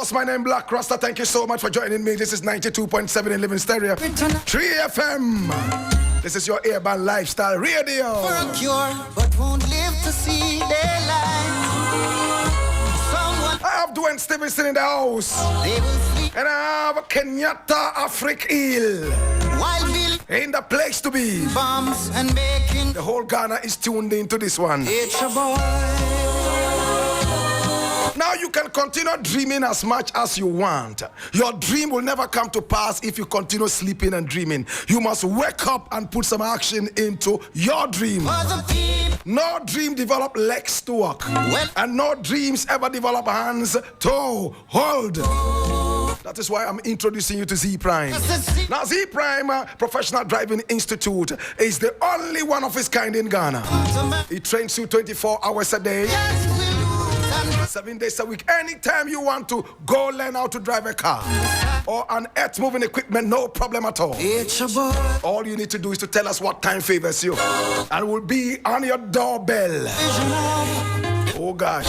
course, my name Blakk Rasta. Thank you so much for joining me. This is 92.7 in Living Stereo. 3 FM. This is your Urban Lifestyle Radio. For a cure, but won't live to see daylight. I have Duane Stephenson in the house. And I have Kenyatta Hill. In the place to be. Bombs and bacon. The whole Ghana is tuned into this one. It's a boy. Now you can continue dreaming as much as you want. Your dream will never come to pass if you continue sleeping and dreaming. You must wake up and put some action into your dream. No dream develop legs to walk. And no dreams ever develop hands to hold. That is why I'm introducing you to Z Prime. Now Z Prime Professional Driving Institute is the only one of its kind in Ghana. It trains you 24 hours a day. 7 days a week. Anytime you want to go learn how to drive a car or an earth moving equipment, no problem at all. All you need to do is to tell us what time favors you, and we'll be on your doorbell. Oh gosh.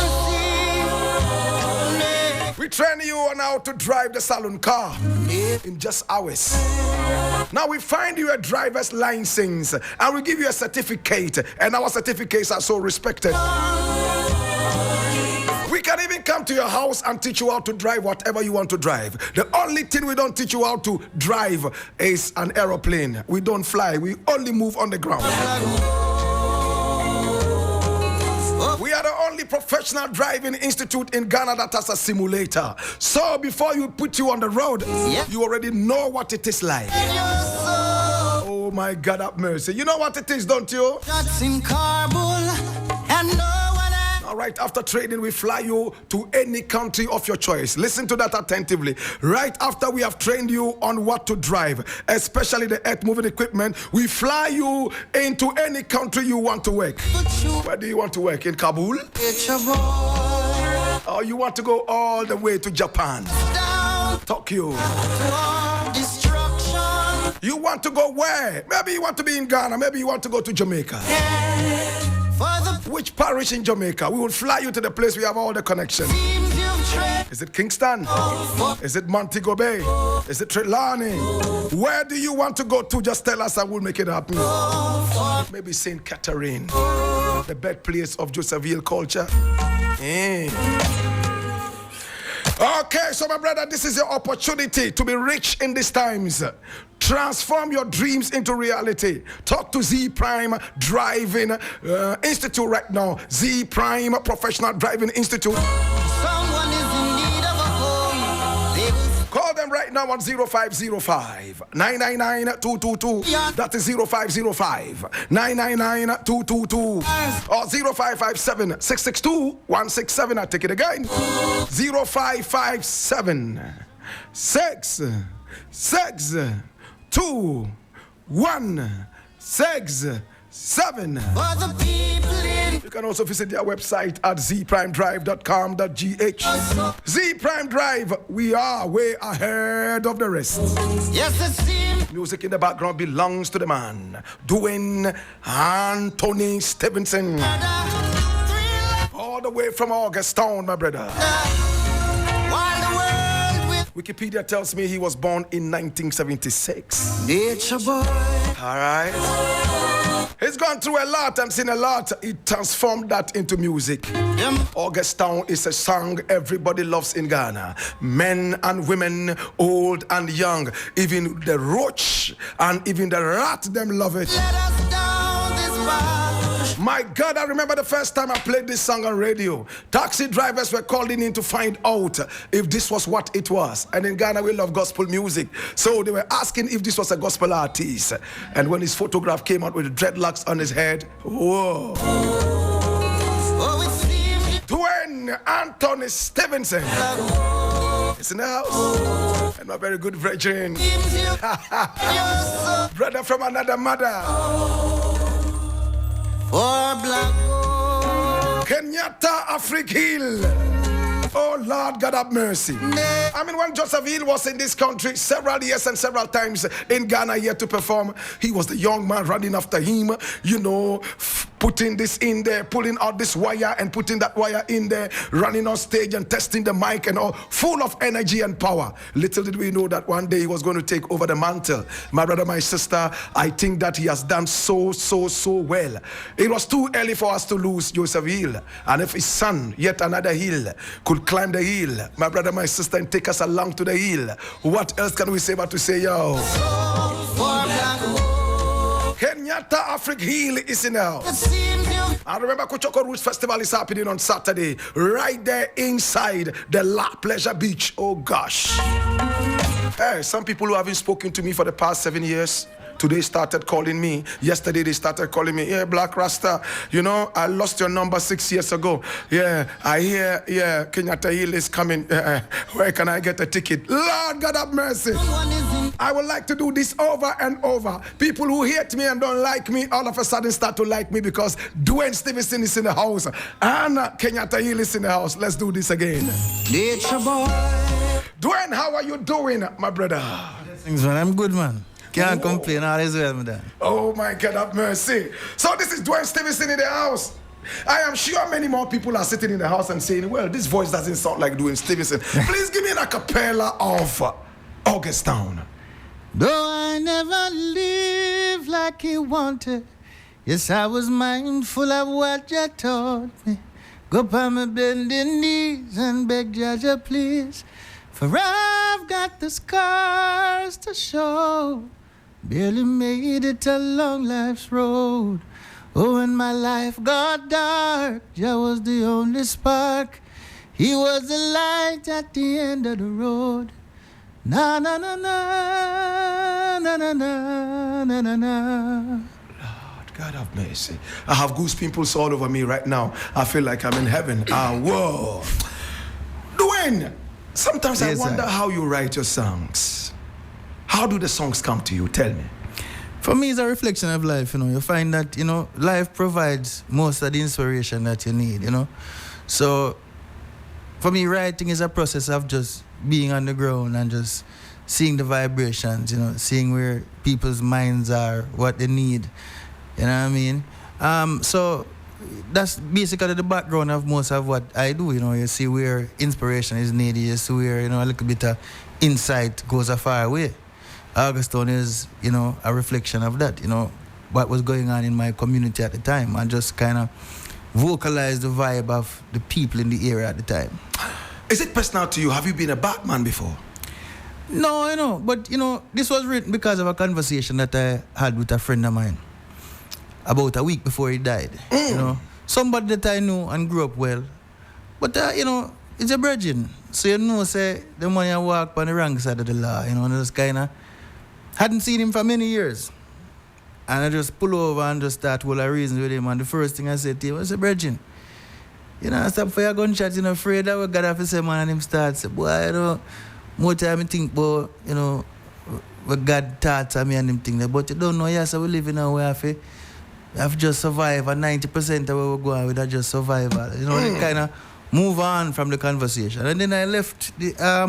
We train you on how to drive the saloon car in just hours. Now we find you a driver's license and we give you a certificate, and our certificates are so respected. We can even come to your house and teach you how to drive whatever you want to drive. The only thing we don't teach you how to drive is an aeroplane. We don't fly, we only move on the ground. We are the only professional driving institute in Ghana that has a simulator. So before you put you on the road, you already know what it is like. Oh my God, have mercy. You know what it is, don't you? Right after training, we fly you to any country of your choice. Listen to that attentively. Right after we have trained you on what to drive, especially the earth moving equipment, we fly you into any country you want to work. Where do you want to work? In Kabul? Or you want to go all the way to Japan? Tokyo? You want to go where? Maybe you want to be in Ghana. Maybe you want to go to Jamaica. Which parish in Jamaica? We will fly you to the place we have all the connections. Is it Kingston? Is it Montego Bay? Is it Trelawney? Where do you want to go to? Just tell us and we'll make it happen. Maybe St. Catherine, the birthplace of Josephville culture. Okay, so my brother, this is your opportunity to be rich in these times. Transform your dreams into reality. Talk to Z Prime Driving Institute right now. Z Prime Professional Driving Institute. Someone is in need of a home. Call them right now on 0505 999 222. That is 0505 999 222. Or 0557 662 167. I take it again. 0557 662 167. You can also visit their website at zprimedrive.com.gh. Z Prime Drive, we are way ahead of the rest. Yes, it seems. Music in the background belongs to the man, Dwayne and Stephenson. All the way from Augustown, my brother. Wikipedia tells me he was born in 1976. Nature boy. All right. He's gone through a lot and seen a lot. He transformed that into music. Augustown is a song everybody loves in Ghana. Men and women, old and young. Even the roach and even the rat, them love it. Let us down this path. My God, I remember the first time I played this song on radio. Taxi drivers were calling in to find out if this was what it was. And in Ghana, we love gospel music. So they were asking if this was a gospel artist. And when his photograph came out with dreadlocks on his head, whoa. Dwayne and Stephenson is in the house. And my very good brethren. Brother from another mother. For black Kenyatta Hill. Oh Lord, God have mercy. I mean, when Josephville was in this country several years and several times in Ghana here to perform, he was the young man running after him, you know, putting this in there, pulling out this wire and putting that wire in there, running on stage and testing the mic and all, full of energy and power. Little did we know that one day he was going to take over the mantle. My brother, my sister, I think that he has done so well. It was too early for us to lose Joseph Hill. And if his son, yet another Hill, could climb the hill, my brother, my sister, and take us along to the hill, what else can we say but to say, yo? Kenyatta Africa Hill is in the house. I remember Kuchoko Roots Festival is happening on Saturday, right there inside the La Pleasure Beach. Oh gosh. Hey, some people who haven't spoken to me for the past 7 years, today started calling me. Yesterday they started calling me. Yeah, Blakk Rasta, you know, I lost your number 6 years ago. Yeah, I hear, yeah, Kenyatta Hill is coming. Where can I get a ticket? Lord God have mercy. I would like to do this over and over. People who hate me and don't like me, all of a sudden start to like me because Duane Stephenson is in the house and Kenyatta Hill is in the house. Let's do this again. Nature boy. Duane, how are you doing, my brother? Thanks, man. I'm good, man. Can't complain. All is well, man. Oh, my God, have mercy. So this is Duane Stephenson in the house. I am sure many more people are sitting in the house and saying, well, this voice doesn't sound like Duane Stephenson. Please give me an acapella of August Town. Though I never lived like you wanted, yes, I was mindful of what you taught me. Go on my bending knees and beg Jaja, please. For I've got the scars to show. Barely made it along life's road. Oh, when my life got dark, Jah was the only spark. He was the light at the end of the road. Na na na na na na na na na na. Lord God have mercy. I have goose pimples all over me right now. I feel like I'm in heaven. Whoa. Duane, sometimes Yes, I wonder sir. how you write your songs. How do the songs come to you? Tell me. For me, it's a reflection of life, you know. You find that, you know, life provides most of the inspiration that you need, you know. So, for me, writing is a process of just being on the ground and just seeing the vibrations, you know, seeing where people's minds are, what they need, you know what I mean? So, that's basically the background of most of what I do, you know. You see where inspiration is needed, you see where, you know, a little bit of insight goes a far way. Augustone is, you know, a reflection of that, you know, what was going on in my community at the time, and just kind of vocalize the vibe of the people in the area at the time. Is it personal to you? Have you been a Batman before? No, you know, but, you know, this was written because of a conversation that I had with a friend of mine about a week before he died, you know. Somebody that I knew and grew up well, but, you know, it's a virgin. So, you know, say, the money I walk on the wrong side of the law, you know, and just kind of hadn't seen him for many years. And I just pull over and just start all the reasons with him. And the first thing I said to him, I said, Bridget, you know, I stop for your gunshot, you know, afraid that we got off to say, man, and him start say, boy, you know, more time I think about, you know, what God taught me and him think that, but you don't know, yes, we live in a way of I've just survived, and 90% of where we're going with that just survival. You know, they kind of move on from the conversation. And then I left the, a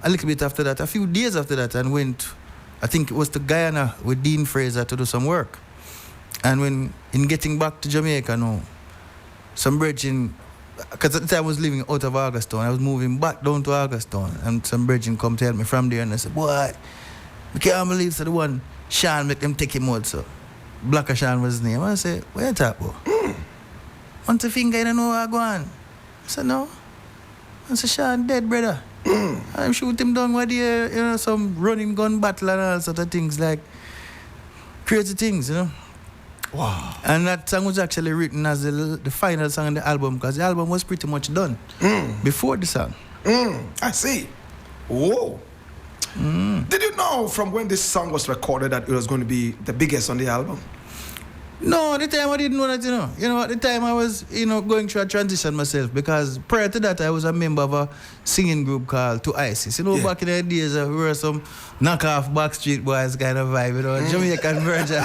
little bit after that, a few days after that, and went, I think it was to Guyana with Dean Fraser to do some work. And when, in getting back to Jamaica now, some bridging, because at the time I was living out of Augustone, I was moving back down to Augustone, and some bridging come to help me from there, and I said, boy, I can't believe so the one Sean make them take him out, so Blakk Sean was his name. I said, what you talk about? Want to think I don't know what I go on? I said, no. I said, Sean dead, brother. I shoot him down with the, you know, some running gun battle and all sort of things, like crazy things, you know. Wow. And that song was actually written as the final song on the album, because the album was pretty much done before the song. I see. Whoa. Did you know from when this song was recorded that it was going to be the biggest on the album? No, at the time I didn't know that, you know. You know, at the time I was, you know, going through a transition myself, because prior to that I was a member of a singing group called To ISIS. You know, back in the days we were some knockoff Backstreet Boys kind of vibe, you know, Jamaican version.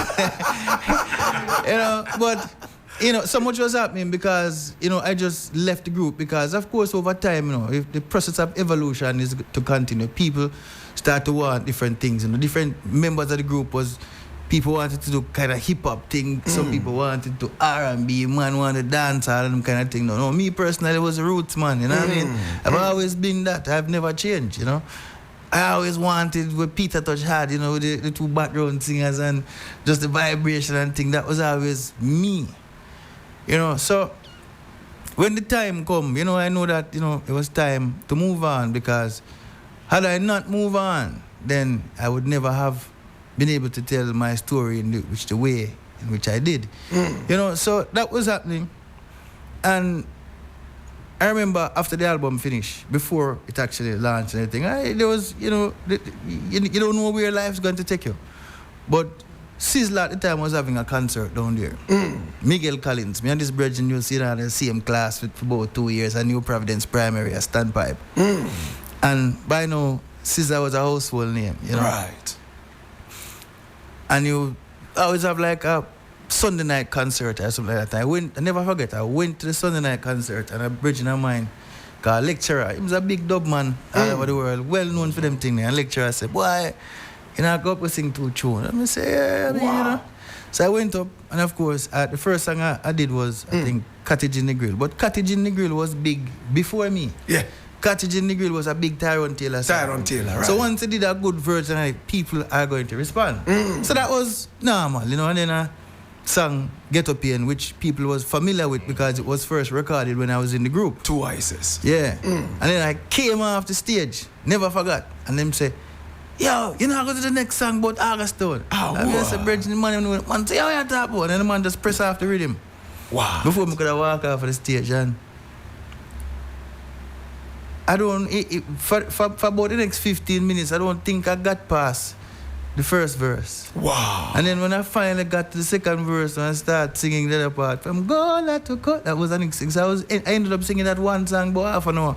You know, but, you know, so much was happening because, you know, I just left the group because, of course, over time, you know, if the process of evolution is to continue, people start to want different things, you know. Different members of the group was people wanted to do kind of hip hop thing. Some people wanted to R&B. Man wanted dance, all them kind of thing. No, me personally was a roots man. You know what I mean? I've always been that. I've never changed. You know. I always wanted what Peter Touch had. You know, the two background singers and just the vibration and thing. That was always me. You know. So when the time come, you know, I know that it was time to move on, because had I not moved on, then I would never have been able to tell my story in the way in which I did. You know, so that was happening. And I remember after the album finished, before it actually launched and everything, there was, you don't know where life's going to take you. But Sizzla at the time was having a concert down there. Miguel Collins, me and this brethren, you see that in the same class for about 2 years, at New Providence Primary, a standpipe. And by now, Sizzla was a household name, you know. Right. And you always have like a Sunday night concert or something like that. I never forget, I went to the Sunday night concert, and a brethren of mine, called Lecturer, he was a big dub man all over the world, well known for them things. And Lecturer said, boy, I go up and sing 2 tunes. I say, yeah, you know. So I went up, and of course, the first song I did was, I think, Cottage in the Grill. But Cottage in the Grill was big before me. Yeah. Cottage in the Grill was a big Tyrone Taylor song. Tyrone Taylor, right. So once I did a good version, people are going to respond. So that was normal, and then I sang Get Up Here, which people was familiar with because it was first recorded when I was in the group. 2 Ices. Yeah. And then I came off the stage, never forgot, and them say, yo, you know, I go to the next song about Augustone. And I said, Bridge, the man say, yo, you talk about? And the man just press off the rhythm. Wow. Before I could have walked off of the stage. And I don't, for about the next 15 minutes, I don't think I got past the first verse. Wow. And then when I finally got to the second verse and I started singing the other part, from Gola to Cut, that was an exercise. I ended up singing that one song about half an hour.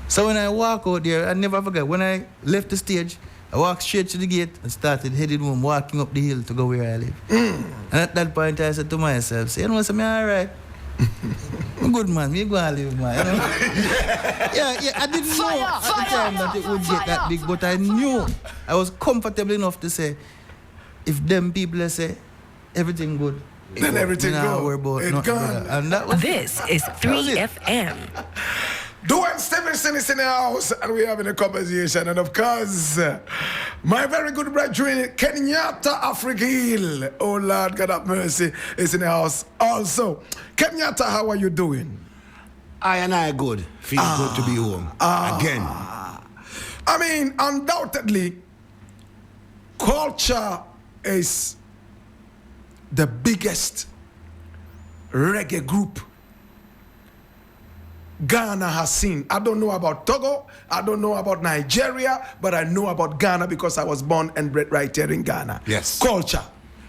So when I walk out there, I never forget, when I left the stage, I walked straight to the gate and started heading home, walking up the hill to go where I live. And at that point, I said to myself, say, you know, I'm all right. I'm good, man. Me go and live, man. You know? yeah, I didn't know at the time that it would get that big, but I knew I was comfortable enough to say, if them people say everything good, then everything good. It's gone. And that was This is 3FM. Duane Stephenson is in the house, and we're having a conversation. And of course, my very good brethren, Kenyatta Hill, oh Lord, God have mercy, is in the house also. Kenyatta, how are you doing? I good. Feel good to be home. Again. I mean, undoubtedly, culture is the biggest reggae group Ghana has seen. I don't know about Togo, I don't know about Nigeria, but I know about Ghana because I was born and bred right here in Ghana. Yes. Culture,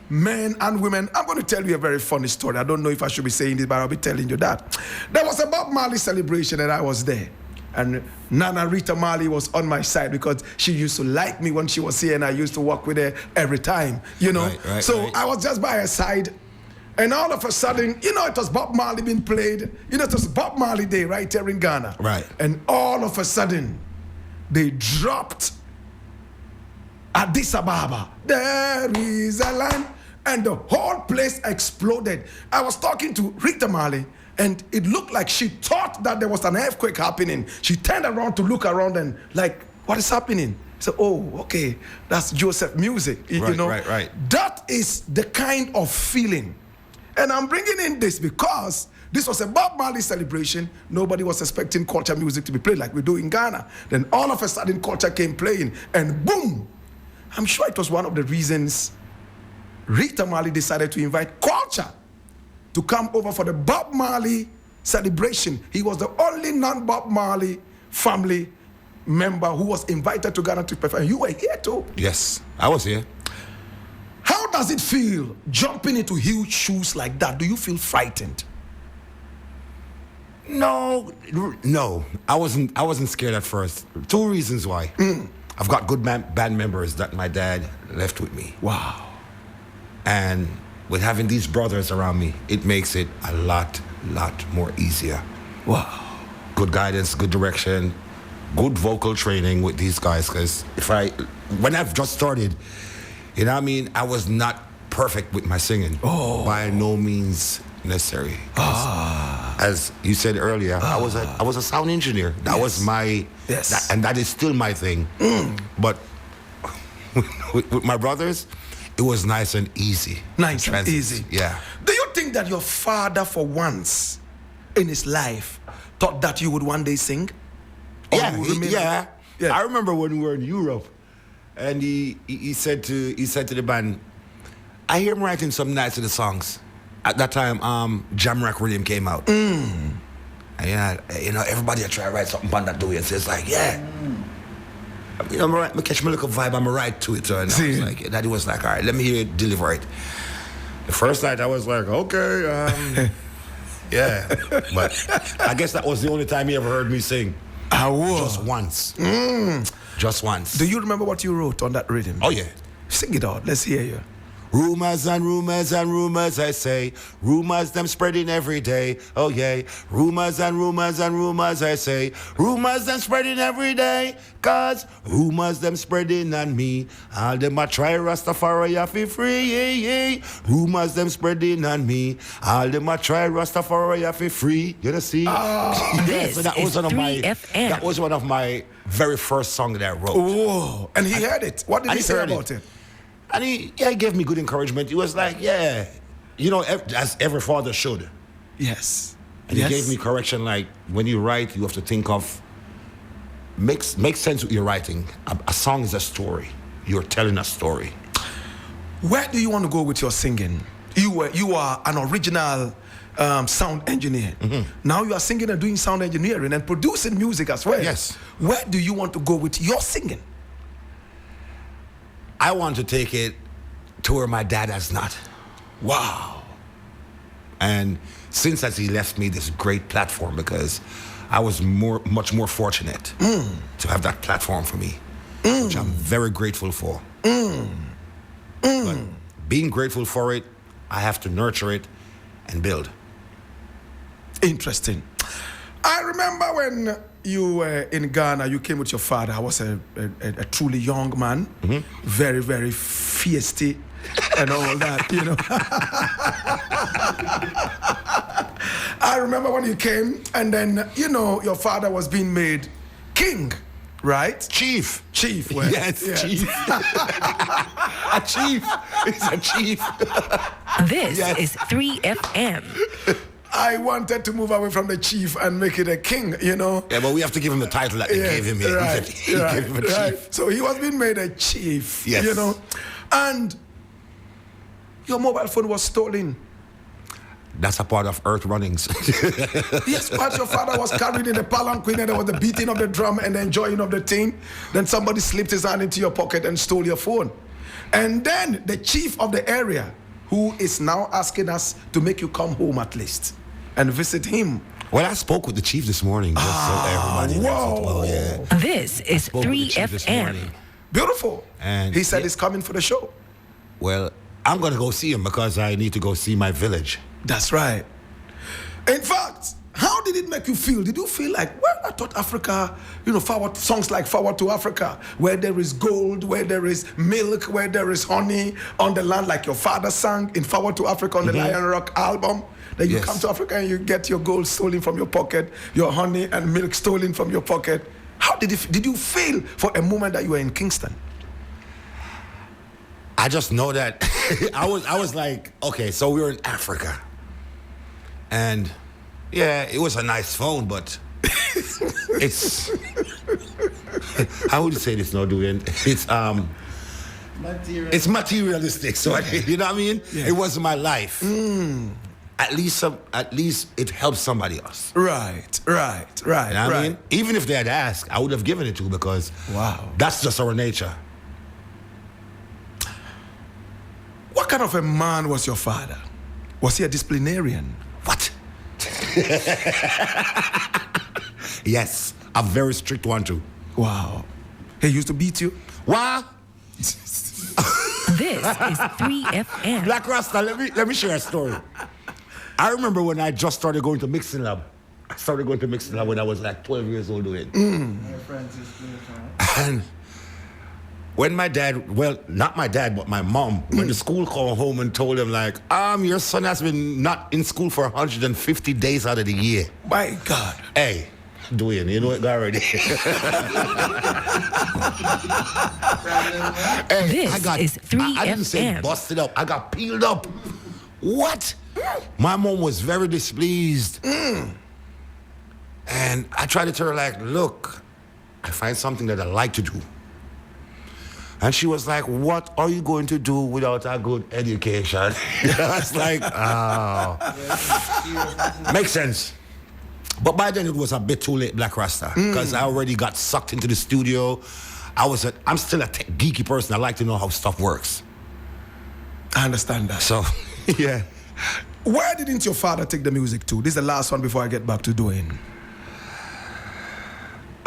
men and women. I'm going to tell you a very funny story. I don't know if I should be saying this, but I'll be telling you that. There was a Bob Marley celebration and I was there. And Nana Rita Marley was on my side because she used to like me when she was here and I used to work with her every time, you know. Right. I was just by her side. And all of a sudden, you know, it was Bob Marley being played. You know, it was Bob Marley Day right here in Ghana. Right. And all of a sudden, they dropped Addis Ababa. There is a land. And the whole place exploded. I was talking to Rita Marley, and it looked like she thought that there was an earthquake happening. She turned around to look around and like, what is happening? So, oh, okay, that's Joseph music. You know? Right. That is the kind of feeling. And I'm bringing in this because this was a Bob Marley celebration. Nobody was expecting culture music to be played like we do in Ghana. Then all of a sudden, culture came playing, and boom! I'm sure it was one of the reasons Rita Marley decided to invite culture to come over for the Bob Marley celebration. He was the only non-Bob Marley family member who was invited to Ghana to perform. You were here too. Yes, I was here. How does it feel jumping into huge shoes like that? Do you feel frightened? No, I wasn't scared at first. 2 reasons why. I've got good band members that my dad left with me. Wow. And with having these brothers around me, it makes it a lot more easier. Wow. Good guidance, good direction, good vocal training with these guys. Because when I've just started, You know what I mean? I was not perfect with my singing. By no means necessary. As you said earlier, I was a sound engineer. That was my, and that is still my thing. But with my brothers, it was nice and easy. Nice and easy. Yeah. Do you think that your father, for once in his life, thought that you would one day sing? Or Yeah, you would remain- yeah. Yeah. I remember when we were in Europe, and he said to the band, I hear him writing some nice little songs. At that time, Jamrock Rhythm came out. And everybody try to write something on that do it. So it's like, yeah. I catch my little vibe, I'm right to it. And I was like, Daddy was like, all right, let me hear it, deliver it. The first night I was like, okay, yeah. But I guess that was the only time he ever heard me sing. Just once. Just once. Do you remember what you wrote on that rhythm? Oh, yeah. Sing it out. Let's hear you. Rumors and rumors and rumors, I say. Rumors them spreading every day. Oh, yeah. Rumors and rumors and rumors, I say. Rumors them spreading every day. Cause rumors them spreading on me. All them a try Rastafari, I feel free. Rumors them spreading on me. All them a try Rastafari, I feel free. You know, see? This so that is was one of 3FM. That was one of my very first songs that I wrote. Oh, and he heard it. What did he say heard about it? And he gave me good encouragement. He was like, yeah, as every father should. Yes. And he gave me correction, like, when you write, you have to think of, make sense with your writing. A song is a story. You're telling a story. Where do you want to go with your singing? You are an original sound engineer. Now you are singing and doing sound engineering and producing music as well. Yes. Where do you want to go with your singing? I want to take it to where my dad has not. Wow. And since as he left me this great platform, because I was much more fortunate to have that platform for me, which I'm very grateful for. But being grateful for it, I have to nurture it and build. Interesting. I remember when you were in Ghana, you came with your father. I was a truly young man, very, very feisty and all that, you know. I remember when you came, and then, your father was being made king, right? Chief. Chief, well, Yes, chief. A chief. He's a chief. This is 3FM. I wanted to move away from the chief and make it a king, Yeah, but we have to give him the title that they gave him here. Right, He gave him a chief. right. So he was being made a chief, Yes. And your mobile phone was stolen. That's a part of Earth Runnings. Yes, but your father was carried in the palanquin and there was the beating of the drum and the enjoying of the thing. Then somebody slipped his hand into your pocket and stole your phone. And then the chief of the area, who is now asking us to make you come home at least and visit him. Well, I spoke with the chief this morning. Just so everybody knows it well, yeah. This is Spoke with the chief this 3FM. morning. Beautiful. And he said he's coming for the show. Well, I'm going to go see him because I need to go see my village. That's right. In fact, how did it make you feel? Did you feel like, well, I thought Africa, songs like Forward to Africa, where there is gold, where there is milk, where there is honey on the land, like your father sang in Forward to Africa on the Lion Rock album. Then you come to Africa and you get your gold stolen from your pocket, your honey and milk stolen from your pocket. How did you feel for a moment that you were in Kingston? I just know that I was like, okay, so we were in Africa. And yeah, it was a nice phone, but it's how would you say this now, Dwayne? It's materialistic. So you know what I mean? Yeah. It wasn't my life. At least it helped somebody else. Right. You know what I mean? Even if they had asked, I would have given it to because that's just our nature. What kind of a man was your father? Was he a disciplinarian? What? Yes, a very strict one too. Wow. He used to beat you? What? This is 3FM. Blakk Rasta, let me share a story. I remember when I just started going to mixing lab. I started going to mixing lab when I was like 12 years old. And when my dad, well, not my dad, but my mom, when the school called home and told him like, your son has been not in school for 150 days out of the year. My God. Hey, Dwayne, you know it already. Hey, This is 3FM. I didn't say busted up. I got peeled up. What? My mom was very displeased. And I tried to tell her, like, look, I find something that I like to do. And she was like, what are you going to do without a good education? I was like, oh. Makes sense. But by then it was a bit too late, Blakk Rasta, because I already got sucked into the studio. I'm still a geeky person. I like to know how stuff works. I understand that. So, yeah. Where didn't your father take the music to? This is the last one before I get back to Dwayne.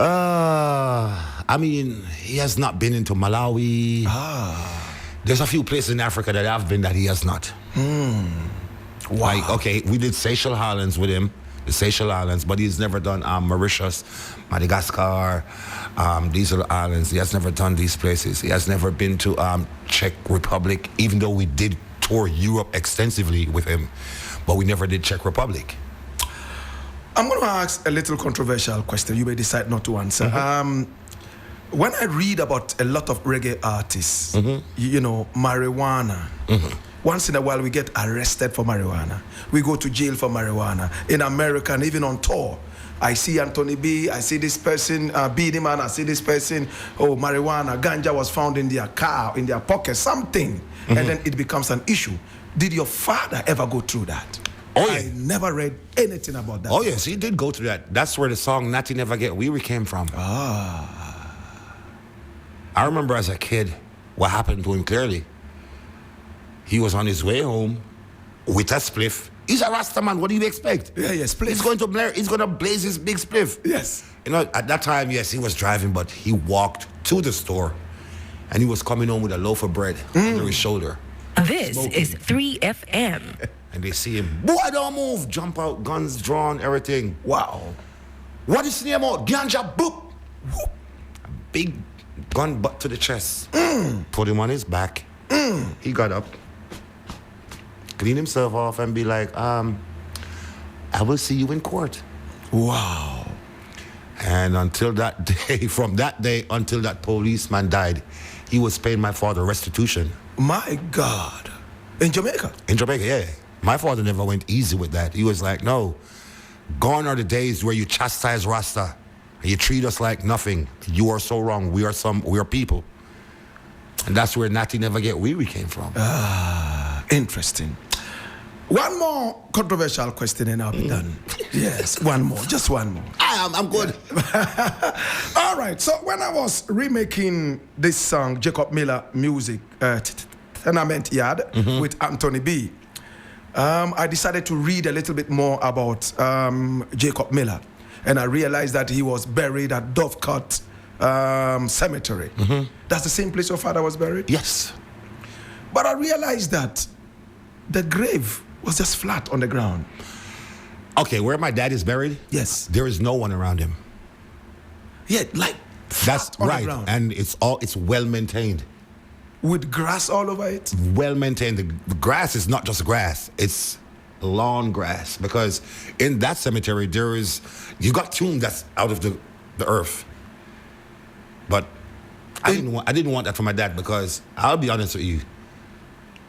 I mean, he has not been into Malawi. There's a few places in Africa that I've been that he has not. Wow. Like, okay, we did Seychelles Islands with him, the Seychelles Islands, but he's never done Mauritius, Madagascar, these are the islands. He has never done these places. He has never been to Czech Republic, even though we did tour Europe extensively with him, but we never did Czech Republic. I'm going to ask a little controversial question. You may decide not to answer. When I read about a lot of reggae artists, you know, marijuana, once in a while we get arrested for marijuana. We go to jail for marijuana. In America and even on tour, I see Anthony B, I see this person, Beanie Man, I see this person, oh, marijuana, ganja was found in their car, in their pocket, something. And then it becomes an issue. Did your father ever go through that? Oh, yeah. I never read anything about that. Oh, yes, he did go through that. That's where the song Natty Never Get Weary came from. I remember as a kid what happened to him clearly. He was on his way home with a spliff. He's a Rasta man. What do you expect? Yeah, spliff. He's going to blaze his big spliff. Yes. You know, at that time, yes, he was driving, but he walked to the store and he was coming home with a loaf of bread under his shoulder. This is 3FM. And they see him, boy, don't move. Jump out, guns drawn, everything. Wow. What is the name out? Ganja, boop. Whoop. A big gun butt to the chest. Put him on his back. He got up, cleaned himself off, and be like, I will see you in court. Wow. And until that day, from that day until that policeman died, he was paying my father restitution. My God. In Jamaica? In Jamaica, yeah. My father never went easy with that. He was like, no, gone are the days where you chastise Rasta and you treat us like nothing. You are so wrong. We are people. And that's where Natty Never Get Weary came from. Interesting. One more controversial question and I'll be done. Yes, one more. Just one more. I'm good. All right. So when I was remaking this song, Jacob Miller music, Tenement Yard, with Anthony B, I decided to read a little bit more about Jacob Miller. And I realized that he was buried at Dovecote Cemetery. That's the same place your father was buried? Yes. But I realized that the grave was just flat on the ground. Okay, where my dad is buried? Yes. There is no one around him. Yeah, like That's on right. the ground. And it's well maintained. With grass all over it? Well maintained. The grass is not just grass, it's lawn grass. Because in that cemetery, you got tomb that's out of the earth. But I didn't want that for my dad because I'll be honest with you.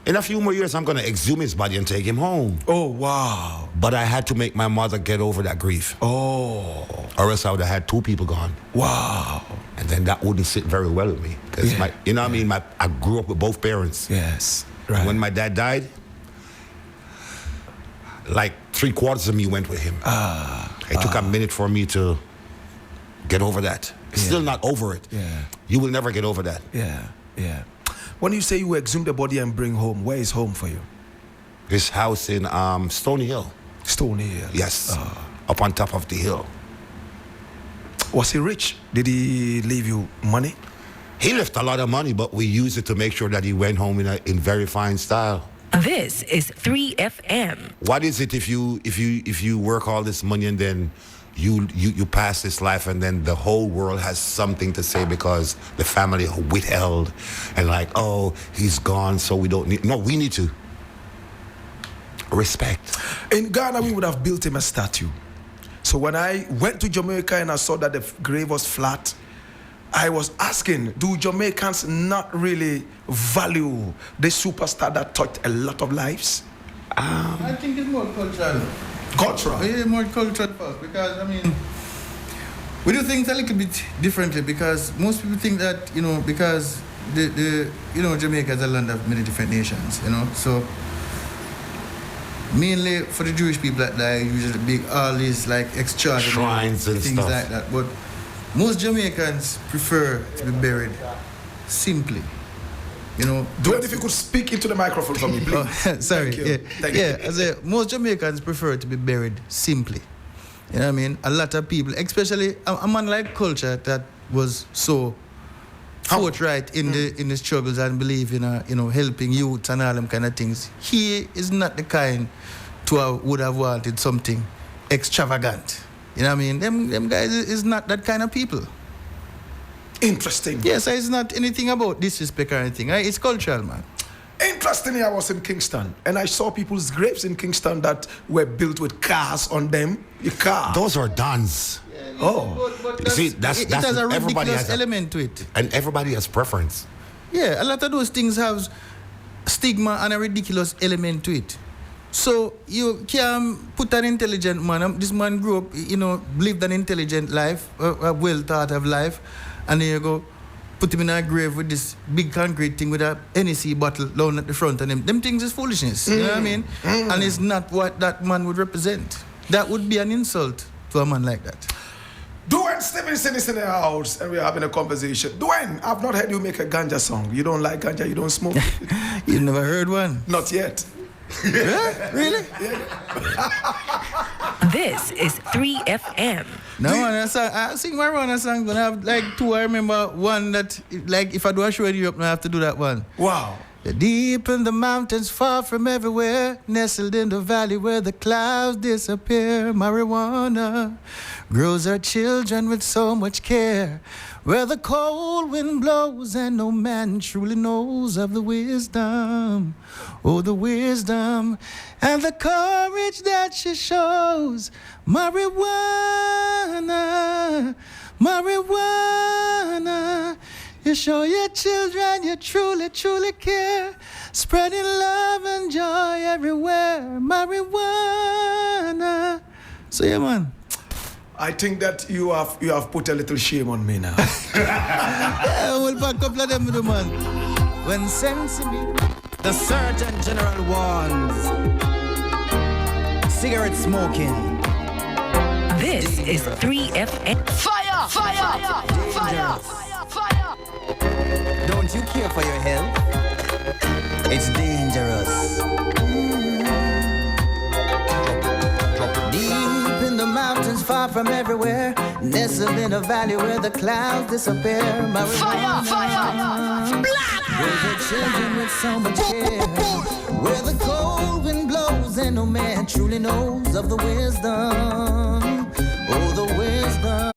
In a few more years, I'm going to exhume his body and take him home. Oh, wow. But I had to make my mother get over that grief. Oh. Or else I would have had two people gone. Wow. And then that wouldn't sit very well with me. Because you know what I mean? I grew up with both parents. Yes. And Right. when my dad died, like 3/4 of me went with him. It took a minute for me to get over that. Still not over it. Yeah. You will never get over that. Yeah. When you say you exhume the body and bring home, where is home for you? His house in Stony Hill. Stony Hill. Yes. Up on top of the hill. Was he rich? Did he leave you money? He left a lot of money, but we used it to make sure that he went home in very fine style. This is 3FM. What is it if you work all this money and then you pass this life and then the whole world has something to say because the family withheld and like, oh, he's gone, so we don't need. No, we need to respect. In Ghana, we would have built him a statue. So when I went to Jamaica and I saw that the grave was flat, I was asking, do Jamaicans not really value the superstar that touched a lot of lives? I think it's more cultural. Cultural? Yeah, more cultural first, because I mean, we do things a little bit differently, because most people think that, because the Jamaica is a land of many different nations, so mainly for the Jewish people that die, usually big all these like extraordinary shrines and things stuff like that. But most Jamaicans prefer to be buried simply. Dwayne, if you could speak into the microphone for me, please. Oh, sorry. Thank you. I say most Jamaicans prefer to be buried simply. You know what I mean? A lot of people, especially a man like Culture that was so forthright in the struggles and believe in helping youth and all them kind of things. He is not the kind would have wanted something extravagant. You know what I mean? Them guys is not that kind of people. Interesting. Yes, it's not anything about disrespect or anything. Right? It's cultural, man. Interestingly, I was in Kingston and I saw people's graves in Kingston that were built with cars on them. Those are dons. But You see, that's it has a everybody ridiculous has element to it. And everybody has preference. Yeah, a lot of those things have stigma and a ridiculous element to it. So you can put an intelligent man. This man grew up, lived an intelligent life, a well thought of life, and then you go put him in a grave with this big concrete thing with a NEC bottle down at the front of him. Them things is foolishness. You know what I mean? And it's not what that man would represent. That would be an insult to a man like that. Duane Stephenson is in the house and we're having a conversation. Duane, I've not heard you make a ganja song. You don't like ganja, you don't smoke? You never heard one? Not yet. Yeah? Really? This is 3FM. No, I sing marijuana songs, but I have like two. I remember one that, like, if I do a show in Europe, I have to do that one. Wow. Deep in the mountains, far from everywhere, nestled in the valley where the clouds disappear, marijuana grows our children with so much care, where the cold wind blows and no man truly knows of the wisdom, oh, the wisdom and the courage that she shows. Marijuana, marijuana, you show your children you truly, truly care, spreading love and joy everywhere. Marijuana. So yeah, man. I think that you have put a little shame on me now. Yeah, we'll back up like them, man. When sensible, The Surgeon General warns. Cigarette smoking. This is 3FM. Fire! Fire! Fire! Fire! Don't you care for your health? It's dangerous. Deep in the mountains, far from everywhere, nestled in a valley where the clouds disappear. Fire! Fire! Black! Where the children with so much care, where the cold wind blows and no man truly knows of the wisdom. Oh, the wisdom.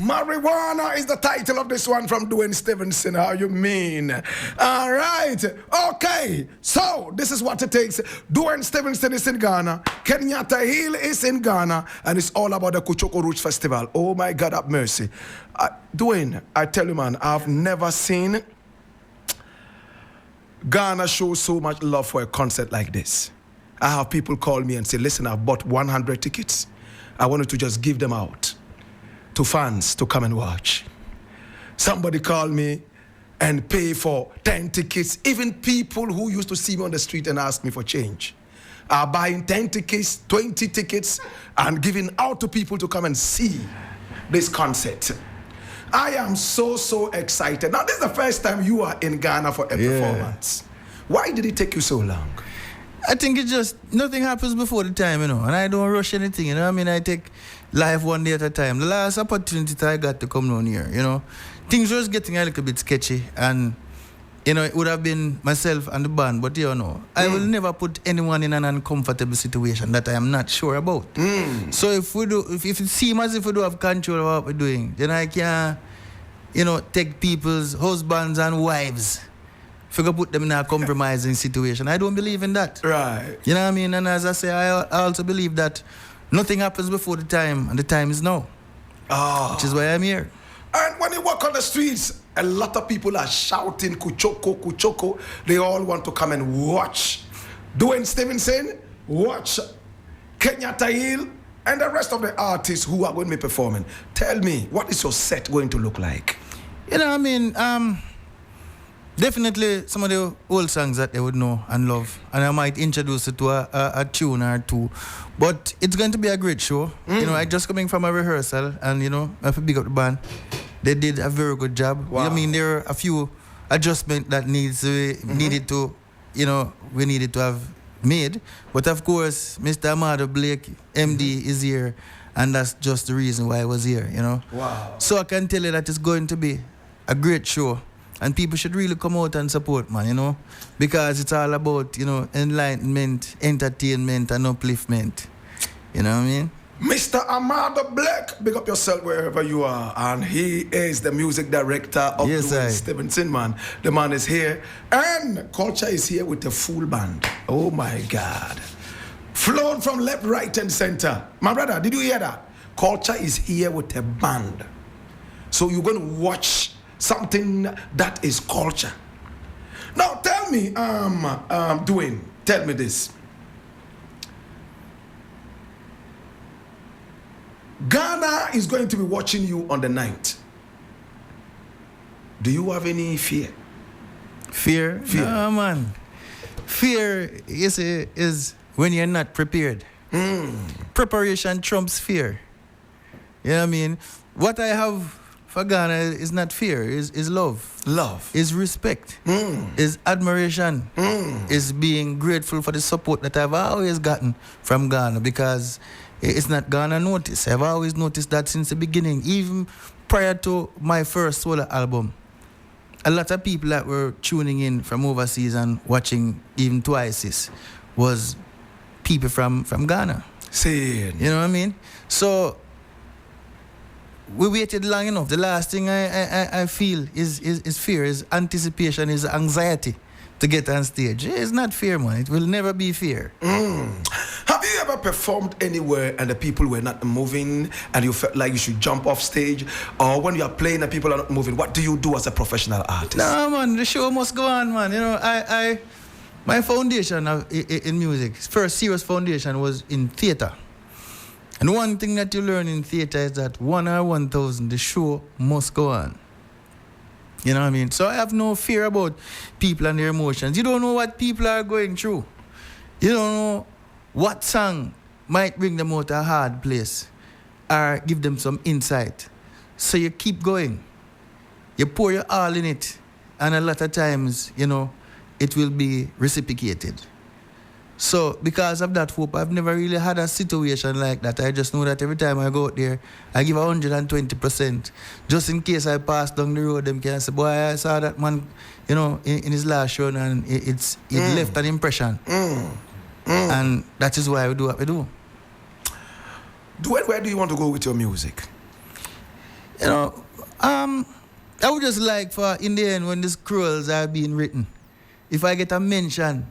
Marijuana is the title of this one from Duane Stephenson. How you mean? All right. Okay. So this is what it takes. Duane Stephenson is in Ghana. Kenyatta Hill is in Ghana. And it's all about the Kuchoko Roots Festival. Oh my God, have mercy. Duane, I tell you, man, I've never seen Ghana show so much love for a concert like this. I have people call me and say, listen, I've bought 100 tickets. I wanted to just give them out to fans to come and watch. Somebody called me and pay for 10 tickets. Even people who used to see me on the street and ask me for change are buying 10 tickets, 20 tickets, and giving out to people to come and see this concert. I am so excited. Now, this is the first time you are in Ghana for a performance. Why did it take you so long? I think it just, nothing happens before the time, and I don't rush anything, I take life one day at a time. The last opportunity that I got to come down here, things was getting a little bit sketchy, and, it would have been myself and the band, but, I will never put anyone in an uncomfortable situation that I am not sure about. So if it seems as if we do have control of what we're doing, then I can, take people's husbands and wives, if we put them in a compromising situation. I don't believe in that. Right. You know what I mean? And as I say, I also believe that nothing happens before the time, and the time is now. Which is why I'm here. And when you walk on the streets, a lot of people are shouting, Kuchoko, Kuchoko. They all want to come and watch Duane Stephenson, watch Kenyatta Hill, and the rest of the artists who are going to be performing. Tell me, what is your set going to look like? Definitely some of the old songs that they would know and love. And I might introduce it to a tune or two. But it's going to be a great show. I just coming from a rehearsal, and, I have to big up the band. They did a very good job. Wow. There are a few adjustments that we needed to have made. But of course, Mr. Amado Blakk, MD, is here. And that's just the reason why I was here, Wow. So I can tell you that it's going to be a great show. And people should really come out and support, man, because it's all about, enlightenment, entertainment, and upliftment. You know what I mean? Mr. Amado Blakk, big up yourself wherever you are. And he is the music director of Duane Stephenson, man. The man is here. And Culture is here with the full band. Oh, my God. Flown from left, right, and center. My brother, did you hear that? Culture is here with a band. So you're going to watch something that is culture. Now tell me, Dwayne, tell me this. Ghana is going to be watching you on the 9th. Do you have any fear? Fear? No, man. Fear is when you're not prepared. Preparation trumps fear. You know what I mean? What I have for Ghana is not fear, is love. Love. Is respect. Is admiration. Is being grateful for the support that I've always gotten from Ghana, because it's not Ghana notice. I've always noticed that since the beginning, even prior to my first solo album. A lot of people that were tuning in from overseas and watching even twice was people from Ghana. Saying. You know what I mean? So we waited long enough. The last thing I feel is fear, is anticipation, is anxiety to get on stage. It's not fear, man. It will never be fear. Have you ever performed anywhere and the people were not moving and you felt like you should jump off stage? Or when you are playing and people are not moving, what do you do as a professional artist? No, man, the show must go on, man. My foundation in music, first serious foundation, was in theater. And one thing that you learn in theater is that 1 or 1,000, the show must go on. You know what I mean? So I have no fear about people and their emotions. You don't know what people are going through. You don't know what song might bring them out a hard place or give them some insight. So you keep going. You pour your all in it. And a lot of times, it will be reciprocated. So because of that hope, I've never really had a situation like that. I just know that every time I go out there, I give 120%. Just in case I pass down the road, them can say, boy, I saw that man, in his last show, and it left an impression. And that is why we do what we do. Where do you want to go with your music? I would just like for, in the end, when the scrolls are being written, if I get a mention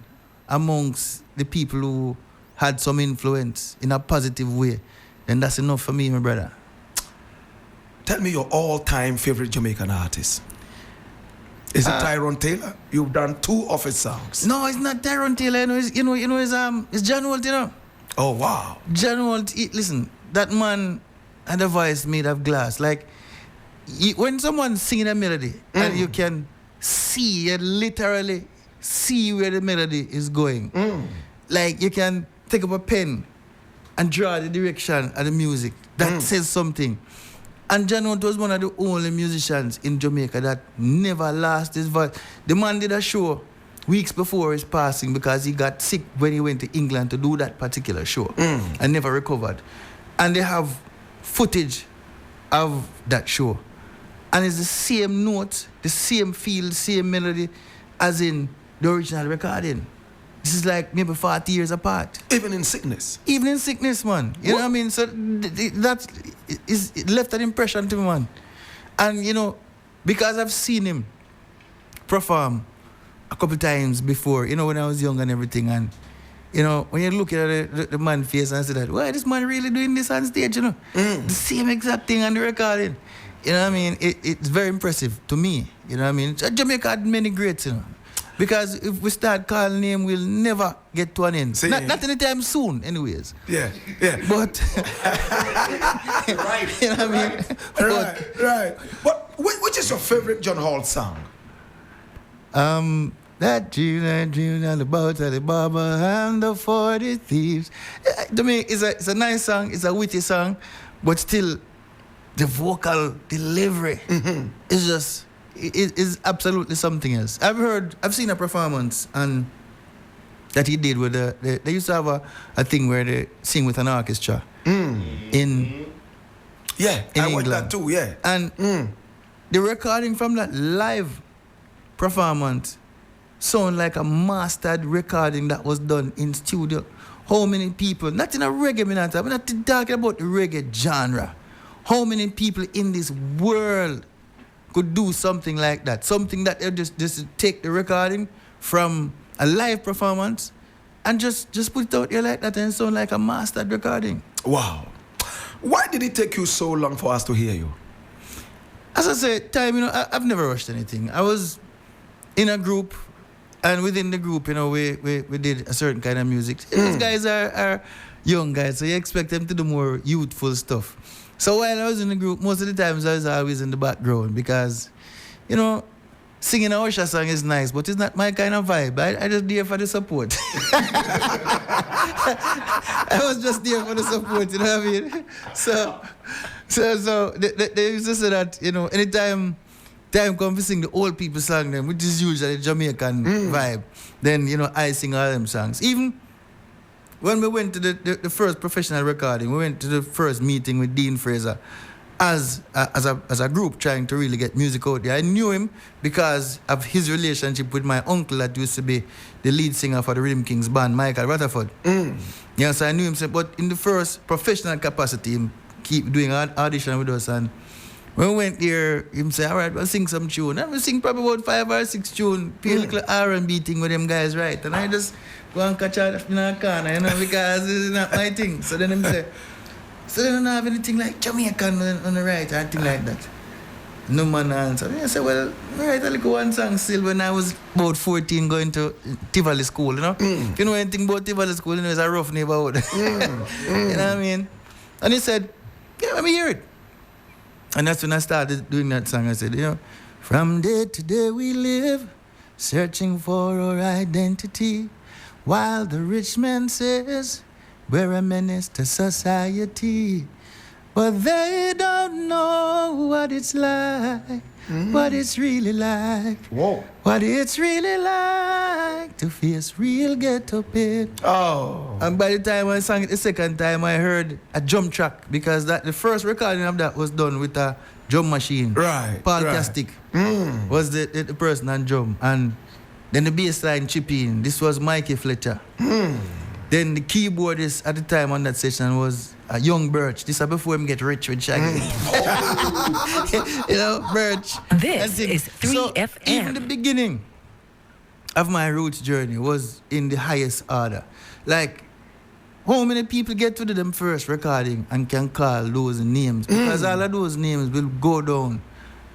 amongst the people who had some influence in a positive way, then that's enough for me, my brother. Tell me your all-time favorite Jamaican artist. Is it Tyrone Taylor? You've done 2 of his songs. No, it's not Tyrone Taylor. It's John Holt, Oh, wow. John Holt, listen, that man had a voice made of glass. Like, when someone's singing a melody, and you can see, and literally see where the melody is going. Like, you can take up a pen and draw the direction of the music. That says something. And John Hunt was one of the only musicians in Jamaica that never lost his voice. The man did a show weeks before his passing because he got sick when he went to England to do that particular show and never recovered. And they have footage of that show. And it's the same notes, the same feel, the same melody as in the original recording. This is like maybe 40 years apart. Even in sickness. Even in sickness, man. You know what I mean? So that it left an impression to me, man. And, you know, because I've seen him perform a couple times before, you know, when I was young and everything. And, you know, when you look at the man's face and say that, why this man really doing this on stage, you know? The same exact thing on the recording. You know what I mean? It's very impressive to me. You know what I mean? Jamaica had many greats, you know. Because if we start calling him, we'll never get to an end. Not anytime soon, anyways. Yeah. But Right. you know what I mean? Right. But which is your favorite John Hall song? That dream on the boat of the barber and the 40 thieves. To me, it's a nice song. It's a witty song, but still, the vocal delivery is just. It is absolutely something else. I've seen a performance and that he did with they used to have a thing where they sing with an orchestra in I England. want that too, yeah. And the recording from that live performance sound like a mastered recording that was done in studio. How many people, not in a reggae minute, I'm not talking about the reggae genre. How many people in this world could do something like that? Something that they just take the recording from a live performance and just put it out there like that and sound like a mastered recording. Wow. Why did it take you so long for us to hear you? As I said, time, you know, I've never rushed anything. I was in a group, and within the group, you know, we did a certain kind of music. These guys are young guys, so you expect them to do more youthful stuff. So while I was in the group, most of the times I was always in the background because, you know, singing a Usher song is nice, but it's not my kind of vibe. I just there for the support. I was just there for the support, you know what I mean? So they used to say that, you know, anytime time comes to sing the old people song them, which is usually Jamaican vibe, then, you know, I sing all them songs. Even when we went to the first professional recording, we went to the first meeting with Dean Fraser as a group trying to really get music out there. I knew him because of his relationship with my uncle that used to be the lead singer for the Rhythm Kings band, Michael Rutherford. Yeah, so I knew him, but in the first professional capacity, him keep doing audition with us. And when we went there, him say, all right, we'll sing some tune. And we sing probably about 5 or 6 tunes, play a little R&B thing with them guys, right? And I just go and catch out in a corner, you know, because it's not my thing. So then him say, so they don't have anything like Jamaican on the right or anything like that. No man answer. I said, well, I write a little one song still when I was about 14 going to Tivoli school, you know? If you know anything about Tivoli school, you know, it's a rough neighborhood. You know what I mean? And he said, yeah, let me hear it. And that's when I started doing that song. I said, you know, from day to day we live, searching for our identity, while the rich man says, we're a menace to society. But they don't know what it's like, what it's really like. Whoa. What it's really like to face real ghetto pain. Oh. And by the time I sang it the second time, I heard a drum track because the first recording of that was done with a drum machine. Right. Paul right. Castic was the person on drum. And then the bass line chip in. This was Mikey Fletcher. Then the keyboardist at the time on that session was Young Birch. This is before him get rich with Shaggy. You know, Birch. This is 3FM. So even the beginning of my roots journey was in the highest order. Like, how many people get to them first recording and can call those names? Because all of those names will go down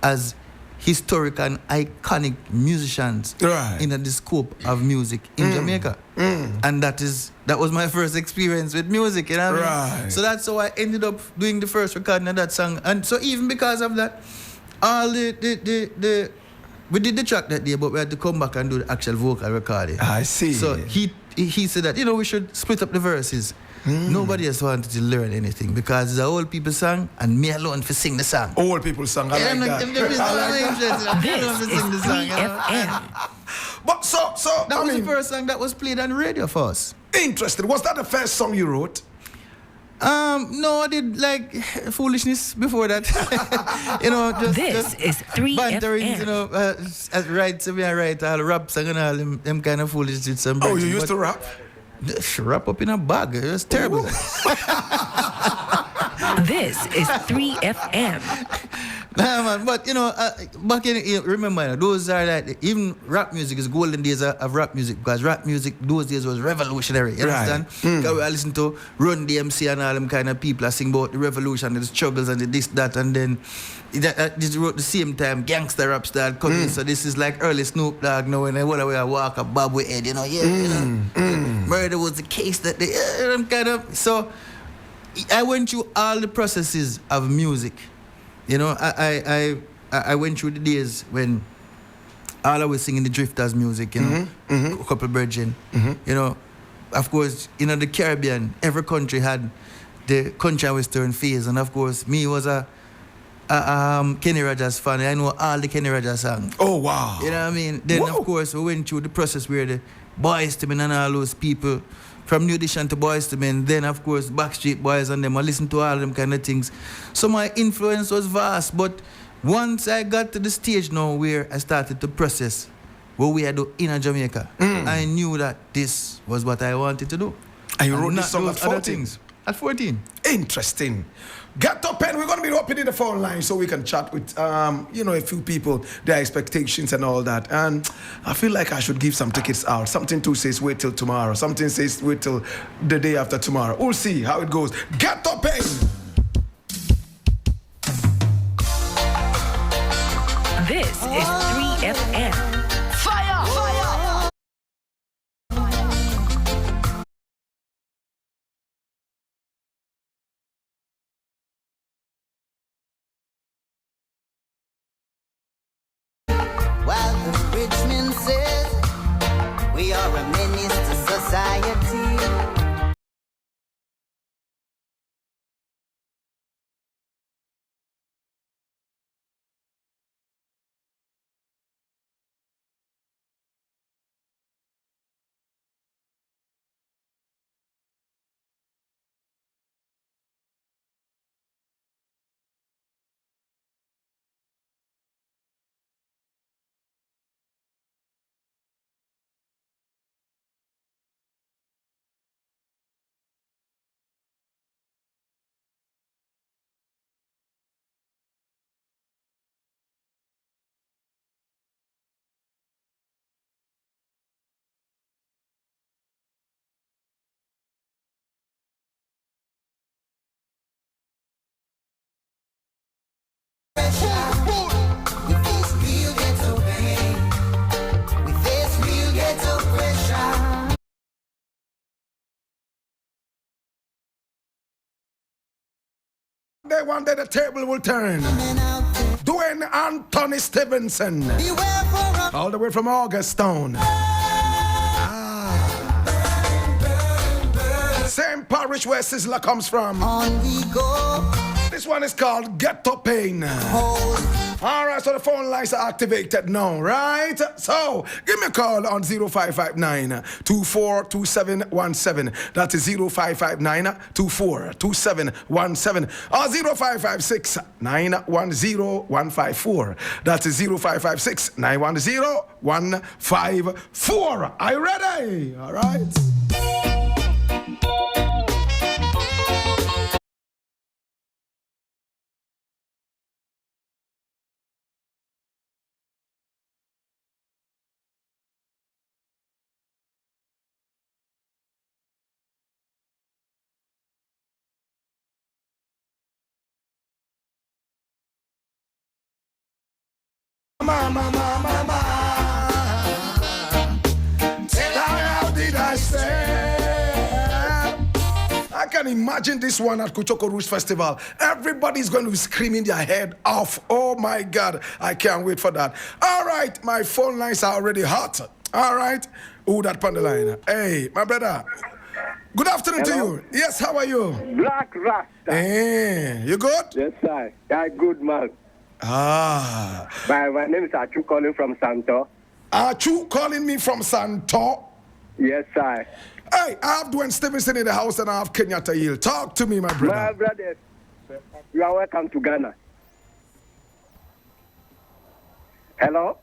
as historic and iconic musicians in the scope of music in Jamaica. And that was my first experience with music, you know what I mean? Right. So that's how I ended up doing the first recording of that song. And so even because of that, all we did the track that day, but we had to come back and do the actual vocal recording. I see. So he said that, you know, we should split up the verses. Nobody else wanted to learn anything because it's a old people song and me alone for sing the song. Old people song, I like that. This is 3FM. But so That I was mean, the first song that was played on the radio for us. interesting. Was that the first song you wrote? No, I did like foolishness before that. This is 3FM. banterings, as right to me, I write all rap song and all them kind of foolishness with some. Oh, you used to rap? Wrap up in a bag. It was terrible. This is 3FM. Nah, man, but back in remember those are like even rap music is golden days of rap music because rap music those days was revolutionary. You understand? Because I listen to Run DMC and all them kind of people. I sing about the revolution, the struggles, and the this that, and then this wrote the same time gangster rap started coming. So this is like early Snoop Dogg. Now when I walk a bob with head, murder was the case that they kind of. So I went through all the processes of music. I went through the days when all I was singing the Drifters music, a couple virgin. Of course, the Caribbean, every country had the country and western phase, and of course, me was a Kenny Rogers fan. I know all the Kenny Rogers songs. Oh wow! You know what I mean? Then of course we went through the process where the Boys to Men and all those people. From New Edition to Boys to Men, then of course Backstreet Boys and them. I listened to all them kind of things. So my influence was vast. But once I got to the stage now where I started to process what we had to do in Jamaica, I knew that this was what I wanted to do. And you wrote this song at 14? At 14. Interesting. Get up and we're going to be opening the phone line so we can chat with, a few people, their expectations and all that. And I feel like I should give some tickets out. Something too says wait till tomorrow. Something says wait till the day after tomorrow. We'll see how it goes. Get up and... This is 3FM. Fire! While the rich man says we are a menace to society. One day the table will turn. Dwayne and Stephenson. All the way from Augustown. Same parish where Sizzla comes from. On we go. This one is called Ghetto Pain. All right, so the phone lines are activated now, right? So give me a call on 0559-242717. That is 0559-242717. Or 0556-910-154. That is 0556-910-154. Are you ready? All right. Mama, tell her how did I say? I can imagine this one at Kuchoko Rouge Festival. Everybody's going to be screaming their head off. Oh my God, I can't wait for that. All right, my phone lines are already hot. All right, who that on the line? Hey, my brother. Good afternoon to Hello? you. Yes, how are you? Blakk Rasta. You good? Yes, sir. Yeah, good man. Ah. My name is Achu calling from Santo. Achu calling me from Santo. Yes, sir. Hey, I have Duane Stephenson in the house and I have Kenyatta Hill. Talk to me, my My brother. brother, you are welcome to Ghana. Hello?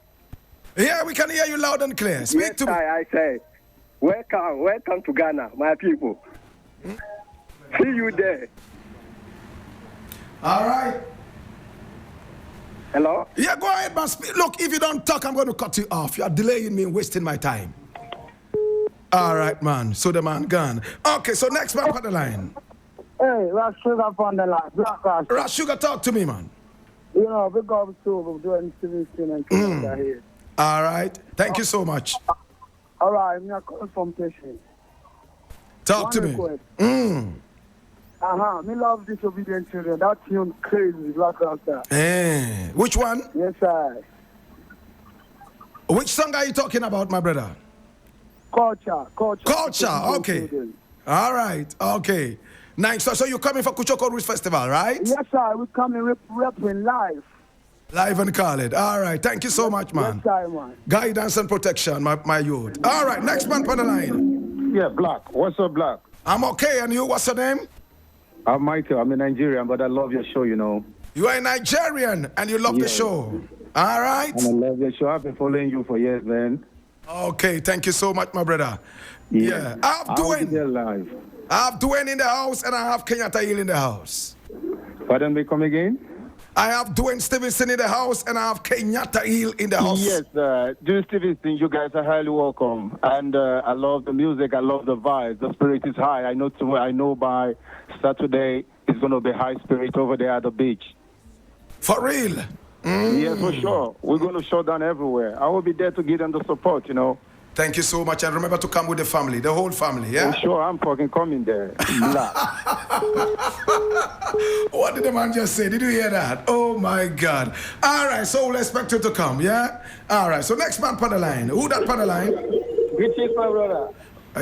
Yeah, we can hear you loud and clear. Speak Yes, to me. sir, I say, welcome to Ghana, my people. See you there. All right. Hello? Yeah, go ahead, man. Look, if you don't talk, I'm going to cut you off. You are delaying me and wasting my time. All right, man. So the man gone. Okay, so next man on the line. Hey, Rock Sugar on the line. Blakk Rasta. Rush Sugar, talk to me, man. You know, big up to Dwayne Stephenson and Kenyatta Hill. All right. Thank you so much. All right, I'm not calling from Teshin. Talk to me. Request. Me love Disobedient Children. That tune crazy, Blakk Rasta. Which one? Yes, sir. Which song are you talking about, my brother? Culture. Culture, Disobedient okay. Children. All right, okay. Nice. So you're coming for Kuchoko Roots Festival, right? Yes, sir. We coming repping live. Live and call it. All right. Thank you so much, man. Yes, sir, man. Guidance and protection, my youth. All right, next man on the line. Yeah, Black. What's up, Black? I'm okay, and you? What's your name? I'm Michael. I'm a Nigerian, but I love your show, you know. You are a Nigerian, and you love the Yes. show. All right. And I love your show. I've been following you for years, man. Okay. Thank you so much, my brother. Yeah. I have I'll be there Dwayne. live. I have Dwayne in the house, and I have Kenyatta Hill in the house. Pardon me, come again? I have Duane Stephenson in the house, and I have Kenyatta Hill in the house. Yes, Duane Stephenson, you guys are highly welcome. And I love the music. I love the vibe. The spirit is high. I know by Saturday it's going to be high spirit over there at the beach. For real. Yes, for sure. We're going to show down everywhere. I will be there to give them the support, you know. Thank you so much, and remember to come with the family, the whole family, yeah? For sure, I'm fucking coming there. Black. What did the man just say? Did you hear that? Oh my God. All right, so we'll expect you to come, yeah? All right, so next man on the line. Who that on the line? Which is my brother?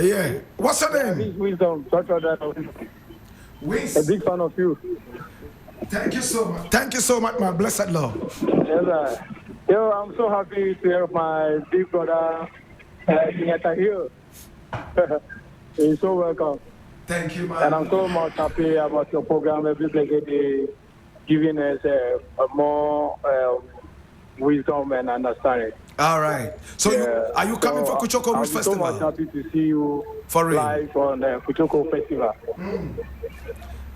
Yeah. What's your name? Wisdom. Wiz. A big fan of you. Thank you so much. Thank you so much, my blessed Lord. Yes, sir. Yo, I'm so happy to hear my big brother, Kenyatta Hill. He's so welcome. Thank you, man. And I'm so much happy about your program every day, giving us more wisdom and understanding. All right. So are you coming for Kuchoko Roots Festival? I'm so much happy to see you For real? live on the Kuchoko Festival.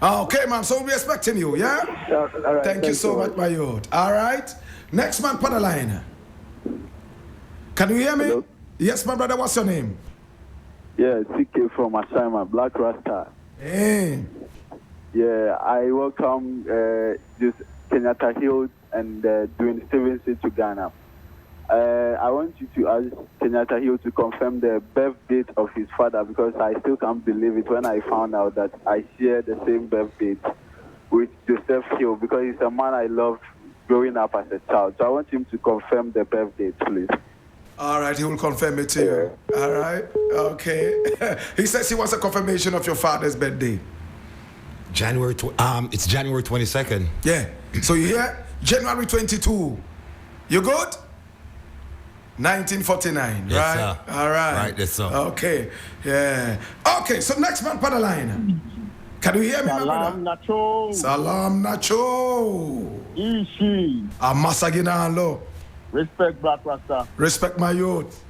Okay, man. So we'll be expecting you, yeah? All right, Thank you so much, my youth. All right. Next man on the line. Can you hear me? Hello? Yes, my brother. What's your name? Yeah, CK from assignment, Blakk Rasta. Hey. Yeah, I welcome this Kenyatta Hill and Dwayne Stephenson to Ghana. I want you to ask Kenyatta Hill to confirm the birth date of his father, because I still can't believe it when I found out that I share the same birth date with Joseph Hill, because he's a man I loved growing up as a child. So I want him to confirm the birth date, please. All right, he will confirm it to you. All right, okay. He says he wants a confirmation of your father's birthday. It's January 22nd. Yeah. So you hear? January 22. You good? 1949, Yes, right? sir. All right. Right, yes, sir. Okay, yeah. Okay, so next man on the line. Can you hear me, my brother? Nacho. Salam Nacho. Ishi. Amasaginalo. Respect Blakk Rasta. Respect my youth.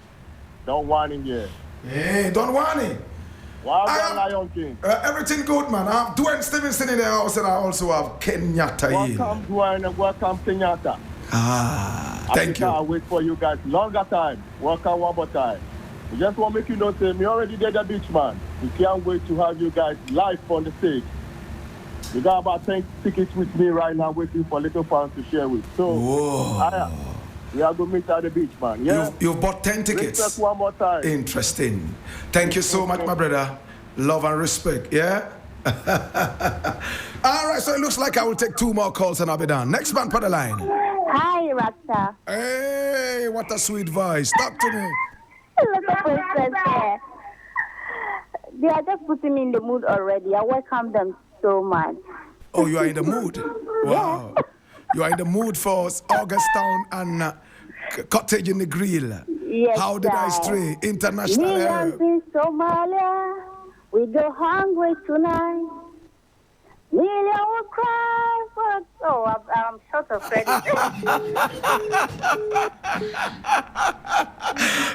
Don't want him here. Hey, don't want it. Wow, I am- Lion King. Everything good, man. I have Duane Stephenson in the house, and I also have Kenyatta Hill. Welcome, Dwayne, and welcome, Kenyatta. Thank I you. wait for you guys longer time. Welcome one more time. We just want to make you know, say, me already did the beach, man. We can't wait to have you guys live on the stage. You got about 10 tickets with me right now, waiting for little fans to share with. So, Whoa. we are going to meet at the beach, man. Yeah. You've bought 10 tickets. Respect one more time. Interesting. Thank you so much, my brother. Love and respect, yeah? All right, so it looks like I will take 2 more calls and I'll be done. Next man on the line. Hi, Rasta. Hey, what a sweet voice. Talk to me. Look at Princess there. they are just putting me in the mood already. I welcome them so much. Oh, you are in the mood? Wow. You are in the mood for Augustown and Cottage in the Grill. Yes, How did I stray? International Millions herb. in Somalia, we go hungry tonight. Million will cry for... Oh, I'm short of credit.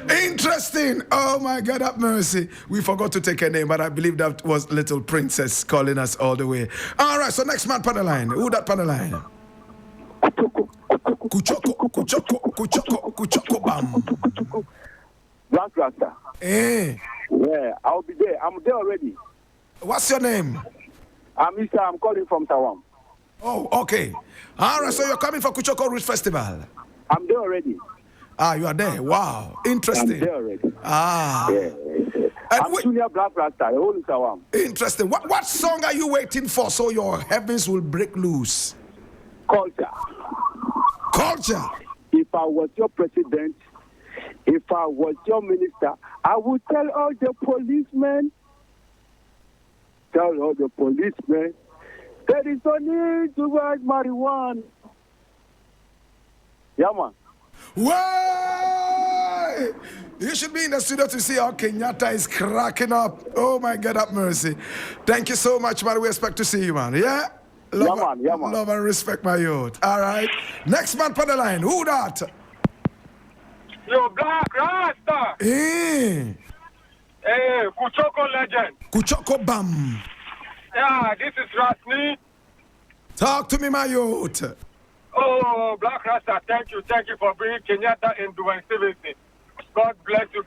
Interesting. Oh my God, have mercy. We forgot to take her name, but I believe that was Little Princess calling us all the way. All right, so next man on the line. Who that on the line? Kuchoko, bam. Blakk Rasta. Hey. Yeah, I'll be there. I'm there already. What's your name? I'm calling from Tawam. Oh, okay. All right, so you're coming for Kuchoko Roots Festival? I'm there already. Ah, you are there. Wow. Interesting. I'm there already. Ah. Yeah. I'm Junior Blakk Rasta, the whole in Tawam. Interesting. What song are you waiting for so your heavens will break loose? Culture. Culture. If I was your president, if I was your minister, I would tell all the policemen, there is no need to buy marijuana. Yeah, man. Why? You should be in the studio to see how Kenyatta is cracking up. Oh my God, have mercy. Thank you so much, man. We expect to see you, man. Yeah? Love, yeah, man. Love and respect, my youth. All right. Next man on the line. Who that? Yo, Blakk Rasta. Hey. Hey, Kuchoko legend. Kuchoko bam. Yeah, this is Rasni. Talk to me, my youth. Oh, Blakk Rasta, thank you for bringing Kenyatta and Dwayne Stephenson. God bless you.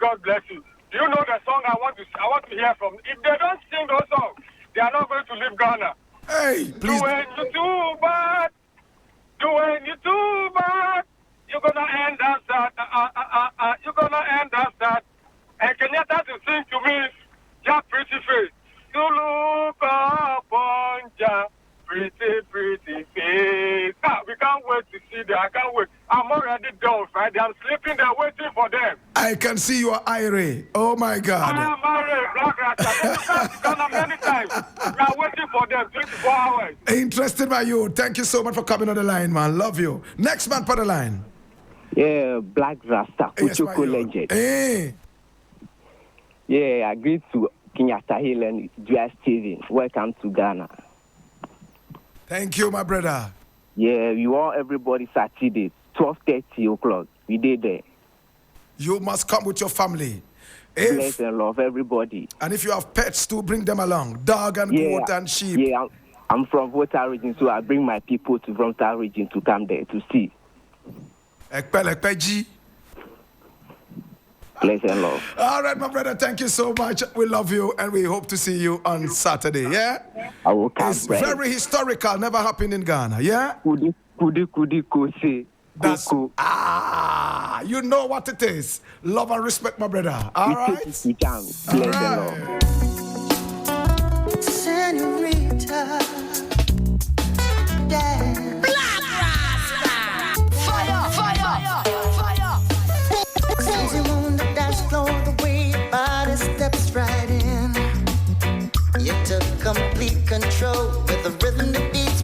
Do you know the song I want to hear from? If they don't sing those songs, they are not going to leave Ghana. Hey, please. Dwayne, you too bad. You're gonna end up sad. You're gonna end up sad. And Kenyatta to sing to me, ja pretty face. You look upon ja pretty face. We can't wait to see them. I can't wait. I'm already done, Friday. I'm sleeping there waiting for them. I can see you are irate. Oh my God. I am married, Blakk Rasta. They come to Ghana many times. We are waiting for them 24 hours. Interested by you. Thank you so much for coming on the line, man. Love you. Next man on the line. Yeah, Blakk Rasta, Yes, my Kuchoko youth. legend. Hey. Yeah, I agree to Kenyatta Hill and Duane Stephenson. Welcome to Ghana. Thank you, my brother. Yeah, we want everybody Saturday, 12:30 o'clock. We did there. You must come with your family. Bless and love everybody. And if you have pets too, bring them along. Dog and goat and sheep. Yeah, I'm from Volta region, so I bring my people to Volta region to come there to see. Ekpe G. Bless and love. All right, my brother, thank you so much. We love you and we hope to see you on Saturday, yeah? I will come. It's very historical, never happened in Ghana, yeah? Kudi kose. That's, you know what it is. Love and respect, my brother. All right? Bless and love. Senorita, yeah. Blakk Rasta. Fire. Crazy on the dance floor, the way your body steps right in. You took complete control with the rhythm that beats.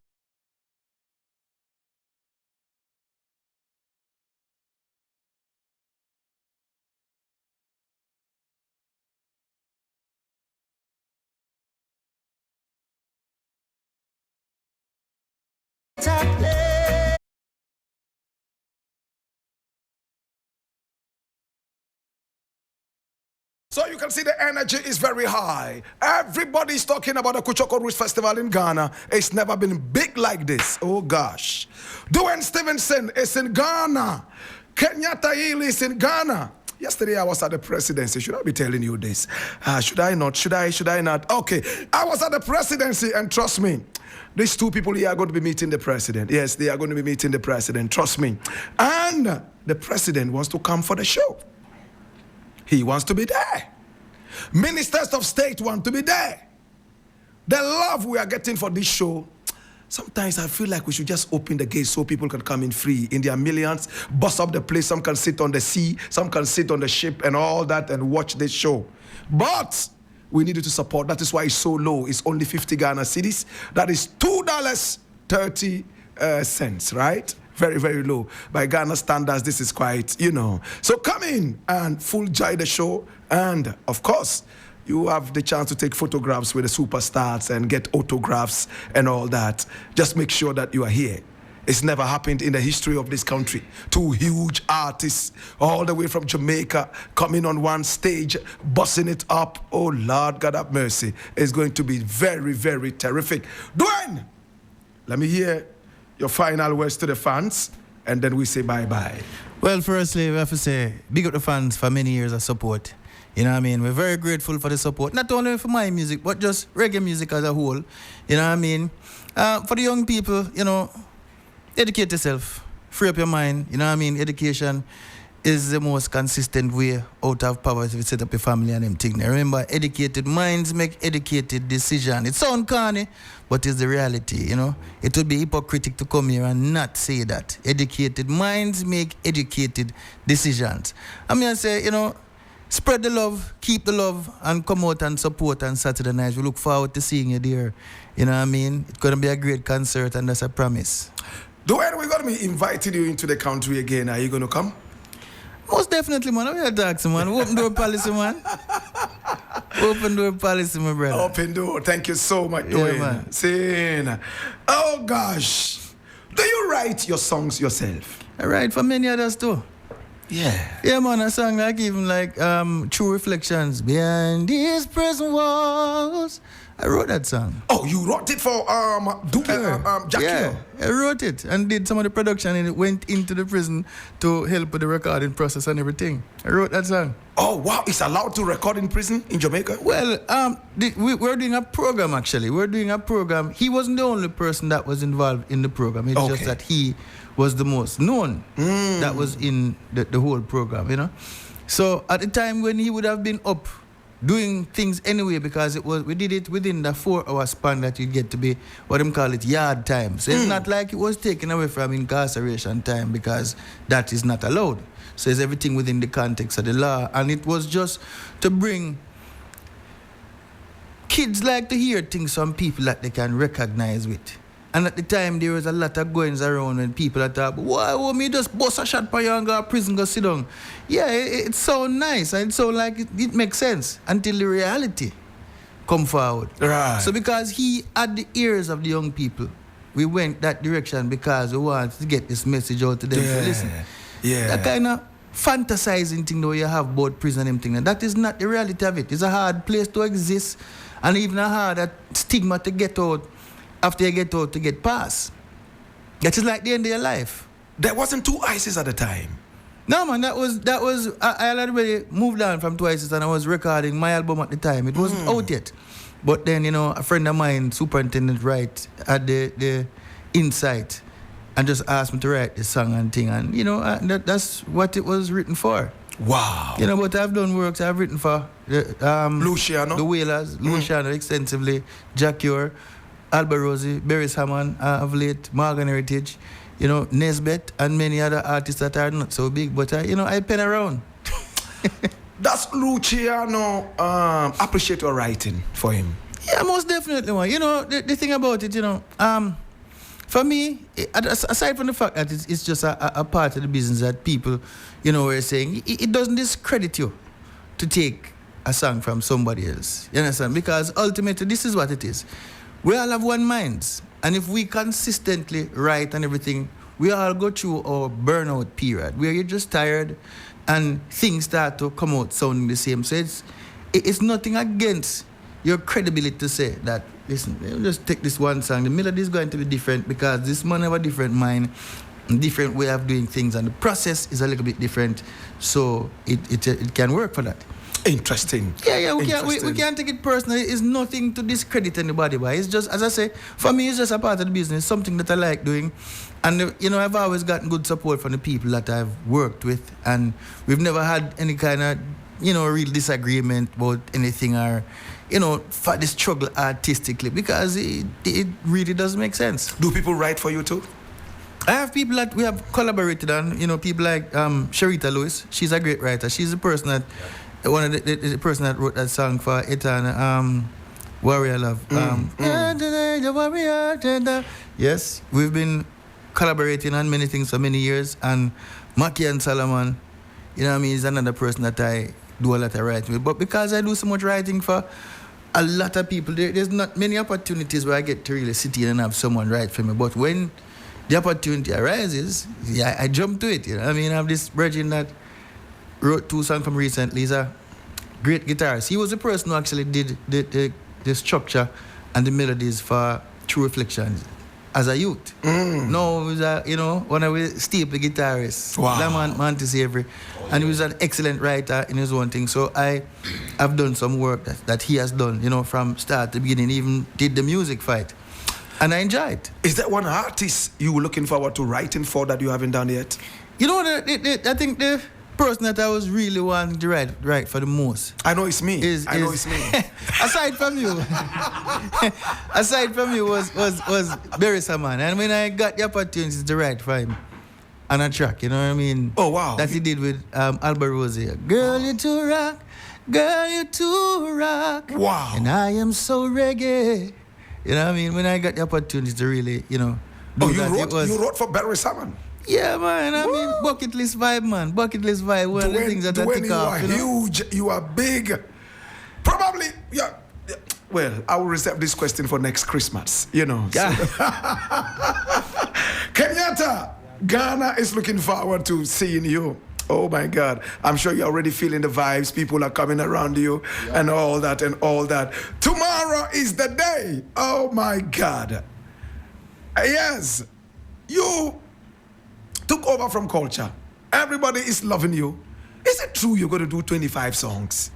So you can see the energy is very high. Everybody's talking about the Kuchoko Roots Festival in Ghana. It's never been big like this. Oh gosh. Duane Stephenson is in Ghana. Kenyatta Hill is in Ghana. Yesterday I was at the presidency. Should I be telling you this? Should I not? Should I not? Okay. I was at the presidency and trust me, these two people here are going to be meeting the president. Yes, they are going to be meeting the president. Trust me. And the president wants to come for the show. He wants to be there. Ministers of state want to be there. The love we are getting for this show, sometimes I feel like we should just open the gates so people can come in free in their millions, bust up the place. Some can sit on the sea, some can sit on the ship and all that and watch this show. But We need you to support. That is why it's so low. It's only 50 Ghana cedis. That is $2.30, right? Very, very low. By Ghana standards, this is quite, So come in and full joy the show. And, of course, you have the chance to take photographs with the superstars and get autographs and all that. Just make sure that you are here. It's never happened in the history of this country. 2 huge artists all the way from Jamaica coming on one stage, busting it up. Oh, Lord, God have mercy. It's going to be very, very terrific. Dwayne, let me hear your final words to the fans, and then we say bye-bye. Well, firstly, we have to say, big up the fans for many years of support. You know what I mean? We're very grateful for the support, not only for my music, but just reggae music as a whole. You know what I mean? For the young people, educate yourself, free up your mind. You know what I mean? Education is the most consistent way out of poverty to set up a family and them things. Remember, educated minds make educated decisions. It sounds corny, but it's the reality, It would be hypocritical to come here and not say that. Educated minds make educated decisions. I say, spread the love, keep the love, and come out and support on Saturday night. We look forward to seeing you there. You know what I mean? It's going to be a great concert, and that's a promise. Dwayne, we're going to be inviting you into the country again. Are you going to come? Most definitely, man. We are talking, man. Open door policy, man. Open door policy, my brother. Open door. Thank you so much, Dwayne. Man. Saying, oh gosh. Do you write your songs yourself? I write for many others too. Yeah. Yeah, man. A song like True Reflections. Behind these prison walls. I wrote that song. Oh, you wrote it for Jackie? Yeah, I wrote it and did some of the production, and it went into the prison to help with the recording process and everything. I wrote that song. Oh, wow. It's allowed to record in prison in Jamaica? Well, we're doing a program, actually. We're doing a program. He wasn't the only person that was involved in the program. It's just that he was the most known that was in the whole program, So at the time when he would have been up doing things anyway, because we did it within the 4-hour span that you get to be what them call it yard time. So it's not like it was taken away from incarceration time, because that is not allowed. So it's everything within the context of the law, and it was just to bring kids like to hear things from people that they can recognize with. And at the time, there was a lot of goings around when people are talking, why won't me just bust a shot for you and go to prison, go sit down? Yeah, it's so nice, and so like it makes sense until the reality come forward. Right. So because he had the ears of the young people, we went that direction because we wanted to get this message out to them. Yeah. So listen, that kind of fantasizing thing that you have about prison and thing, and that is not the reality of it. It's a hard place to exist, and even a harder stigma to get out. After you get out to get past. That is like the end of your life. There wasn't 2 ISIS at the time. No, man, that was I had already moved on from 2 ISIS, and I was recording my album at the time. It wasn't out yet. But then, a friend of mine, Superintendent Wright, had the insight and just asked me to write this song and thing. And, that's what it was written for. Wow. But I've done works I've written for Luciano, the Wailers, Luciano extensively, Jack Ure, Albert Rosie, Barry Hammond of late, Morgan Heritage, Nesbeth, and many other artists that are not so big, but I pen around. Does Luciano appreciate your writing for him? Yeah, most definitely, man. The thing about it, for me, aside from the fact that it's just a part of the business that people, were saying, it doesn't discredit you to take a song from somebody else. You understand? Because ultimately, this is what it is. We all have one mind, and if we consistently write and everything, we all go through our burnout period where you're just tired and things start to come out sounding the same. So it's nothing against your credibility to say that, listen, just take this one song, the melody is going to be different because this man have a different mind, a different way of doing things, and the process is a little bit different, so it can work for that. Interesting. Yeah, we can't take it personally. It's nothing to discredit anybody by. It's just, as I say, for me, it's just a part of the business, something that I like doing. And, I've always gotten good support from the people that I've worked with. And we've never had any kind of, real disagreement about anything or, for the struggle artistically, because it really doesn't make sense. Do people write for you too? I have people that we have collaborated on, people like Sharita Lewis. She's a great writer. She's the person that one of the person that wrote that song for Etana, Warrior Love. Yes, we've been collaborating on many things for many years, and Maki and Solomon, you know what I mean, is another person that I do a lot of writing with. But because I do so much writing for a lot of people, there's not many opportunities where I get to really sit in and have someone write for me. But when the opportunity arises, yeah, I jump to it. You know what I mean? I have this virgin that wrote 2 songs from recently. He's a great guitarist. He was the person who actually did the structure and the melodies for True Reflections as a youth. No, he was one of the staple guitarists. Wow. That man to Savory. And he was an excellent writer in his own thing. So I have done some work that he has done, from start to beginning, even did the music fight. And I enjoy it. Is there one artist you were looking forward to writing for that you haven't done yet? You know what? I think the person that I was really wanting to write for the most. I know it's me. I know it's me. aside from you was Barry Saman. And when I got the opportunity to write for him on a track, you know what I mean? Oh, wow. That he did with Albert Rosier. Girl, you too rock. Girl, you too rock. Wow. And I am so reggae. You know what I mean? When I got the opportunity to really, do that, you wrote for Barry Salmon? Yeah, man. I mean, bucket list vibe, man. Bucket list vibe. One of the things that I think of. Huge. You are big. Probably, yeah. Well, I will reserve this question for next Christmas. Yeah. Kenyatta, Ghana is looking forward to seeing you. Oh my God. I'm sure you're already feeling the vibes. People are coming around you and all that. Tomorrow is the day. Oh my God. Yes. You took over from culture. Everybody is loving you. Is it true you're going to do 25 songs?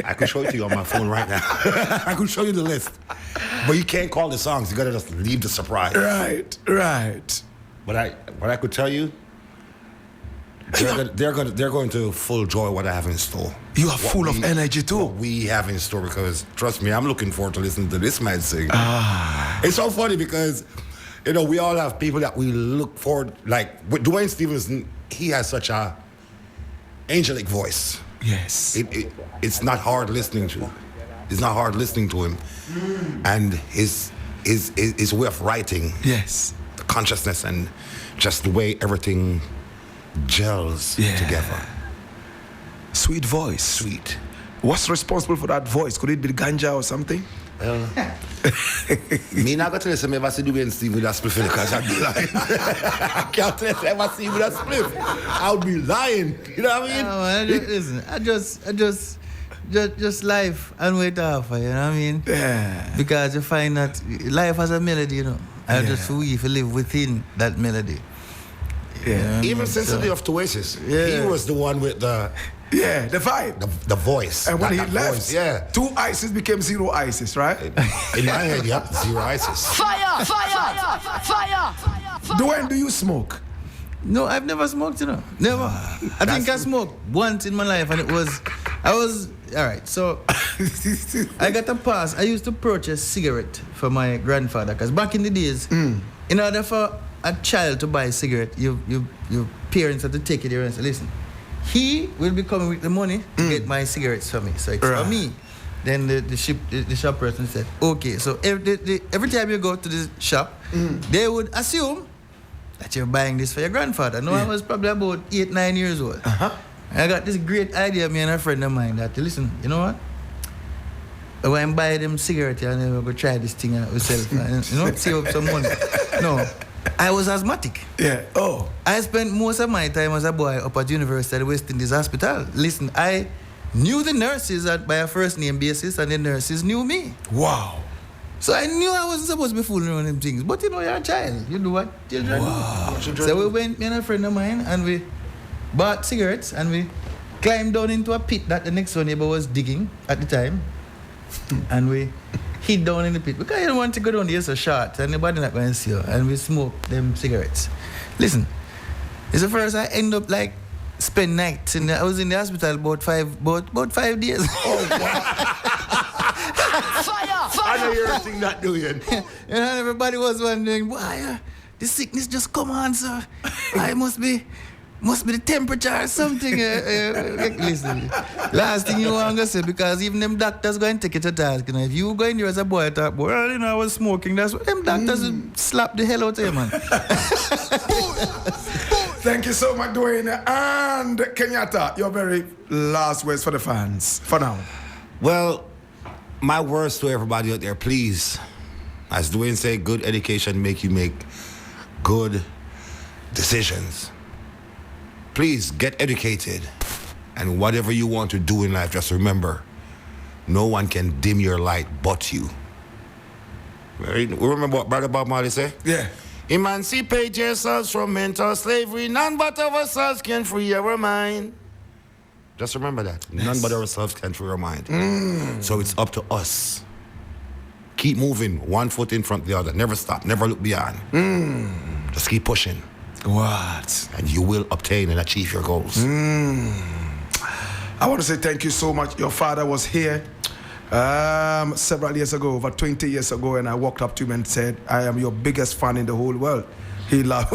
I can show it to you on my phone right now. I can show you the list. But you can't call the songs. You got to just leave the surprise. Right. But I could tell you, they're going to full joy what I have in store. You are full of energy too. What we have in store, because trust me, I'm looking forward to listening to this man sing. It's so funny because we all have people that we look forward, like with Dwayne Stephenson. He has such a angelic voice. Yes. It's not hard listening to. It's not hard listening to him, and his way of writing. Yes. Consciousness and just the way everything gels together. Sweet voice. Sweet. What's responsible for that voice? Could it be ganja or something? Well, me not going to listen. If I see Dwayne Steve with a spliff because I'd be lying. I can't tell if I see with a spliff. I would be lying. You know what I mean? No, man, listen, I just life and wait off. You know what I mean? Yeah. Because you find that life has a melody, I just we live within that melody. Yeah. Even since the day of Oasis, he was the one with the vibe, the voice. And when he left, voice, 2 ISIS became 0 ISIS, right? In my head, 0 ISIS. Fire! Dwayne, do you smoke? No, I've never smoked, Never. I think I smoked once in my life, and all right, so I got a pass. I used to purchase cigarette for my grandfather, because back in the days, in order for a child to buy a cigarette, your parents have to take it there and say, listen, he will be coming with the money to get my cigarettes for me. So it's for me. Then the shop person said, okay, so every time you go to the shop, they would assume that you're buying this for your grandfather. No, I was probably about 8, 9 years old. I got this great idea, me and a friend of mine, that listen, you know what? When I buy them cigarettes, and I'm going to try this thing out myself, and, save up some money. No, I was asthmatic. Yeah. Oh. I spent most of my time as a boy up at University at West Indies Hospital. Listen, I knew the nurses by a first name basis, and the nurses knew me. Wow. So I knew I wasn't supposed to be fooling around them things. But you're a child. You do what children do. So we went, me and a friend of mine, and we bought cigarettes, and we climbed down into a pit that the next door neighbor was digging at the time. And we hid down in the pit because you don't want to go down there so short and nobody not going to see you. And we smoked them cigarettes. Listen, it's the first I end up like spend nights I was in the hospital about 5 days. Oh wow. Fire! I know you're everything not doing. And everybody was wondering, why the sickness just come on, sir. I must be Must be the temperature or something. Listen, last thing you want to say, because even them doctors go and take it to task. You know, if you go in there as a boy, talk, well, you know, I was smoking. That's what them doctors slap the hell out of you, man. Thank you so much, Dwayne. And Kenyatta, your very last words for the fans, for now. Well, my words to everybody out there, please, as Dwayne said, good education make you make good decisions. Please get educated. And whatever you want to do in life, just remember, no one can dim your light but you. Remember what Brother Bob Marley said? Yeah. Emancipate yourselves from mental slavery. None but ourselves can free our mind. Just remember that. Yes. None but ourselves can free our mind. So it's up to us. Keep moving, one foot in front of the other. Never stop, never look beyond. Just keep pushing. What? And you will obtain and achieve your goals. I want to say thank you so much. Your father was here several years ago, over 20 years ago, and I walked up to him and said, I am your biggest fan in the whole world. He laughed.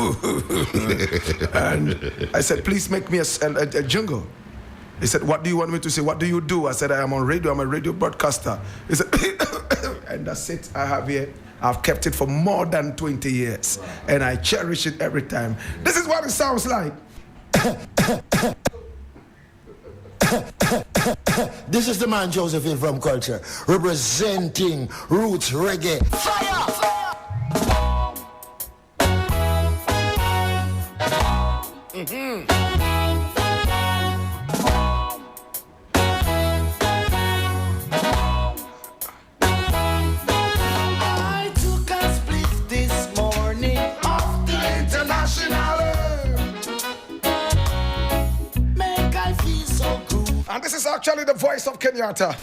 And I said, please make me a jingle. He said, what do you want me to say? What do you do? I said, I am on radio. I'm a radio broadcaster. He said, and that's it I have here. I've kept it for more than 20 years. Wow. And I cherish it every time. This is what it sounds like. This is the man Josephine from Culture, representing Roots Reggae. Fire! I took a split this morning off the international. Make I feel so good. And this is actually the voice of Kenyatta.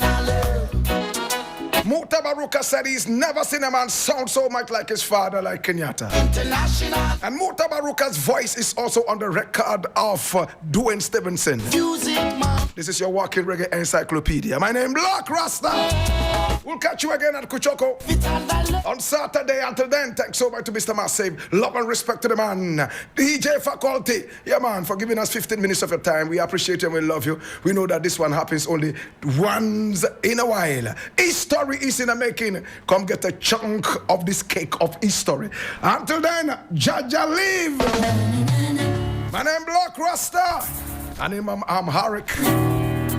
Mutabaruka said he's never seen a man sound so much like his father, like Kenyatta. International. And Mutabaruka's voice is also on the record of Duane Stephenson. Music, man. This is your walking reggae encyclopedia. My name is Blakk Rasta. We'll catch you again at Kuchoko on Saturday. Until then, thanks so much to Mr. Massive. Love and respect to the man. DJ Faculty. Yeah, man, for giving us 15 minutes of your time. We appreciate you and we love you. We know that this one happens only once in a while. History is in the making. Come get a chunk of this cake of history. Until then, Jaja live. My name is Blakk Rasta. And I'm Harik.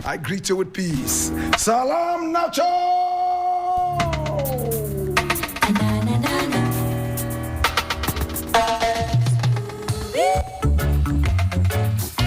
I greet you with peace. Salam Nacho.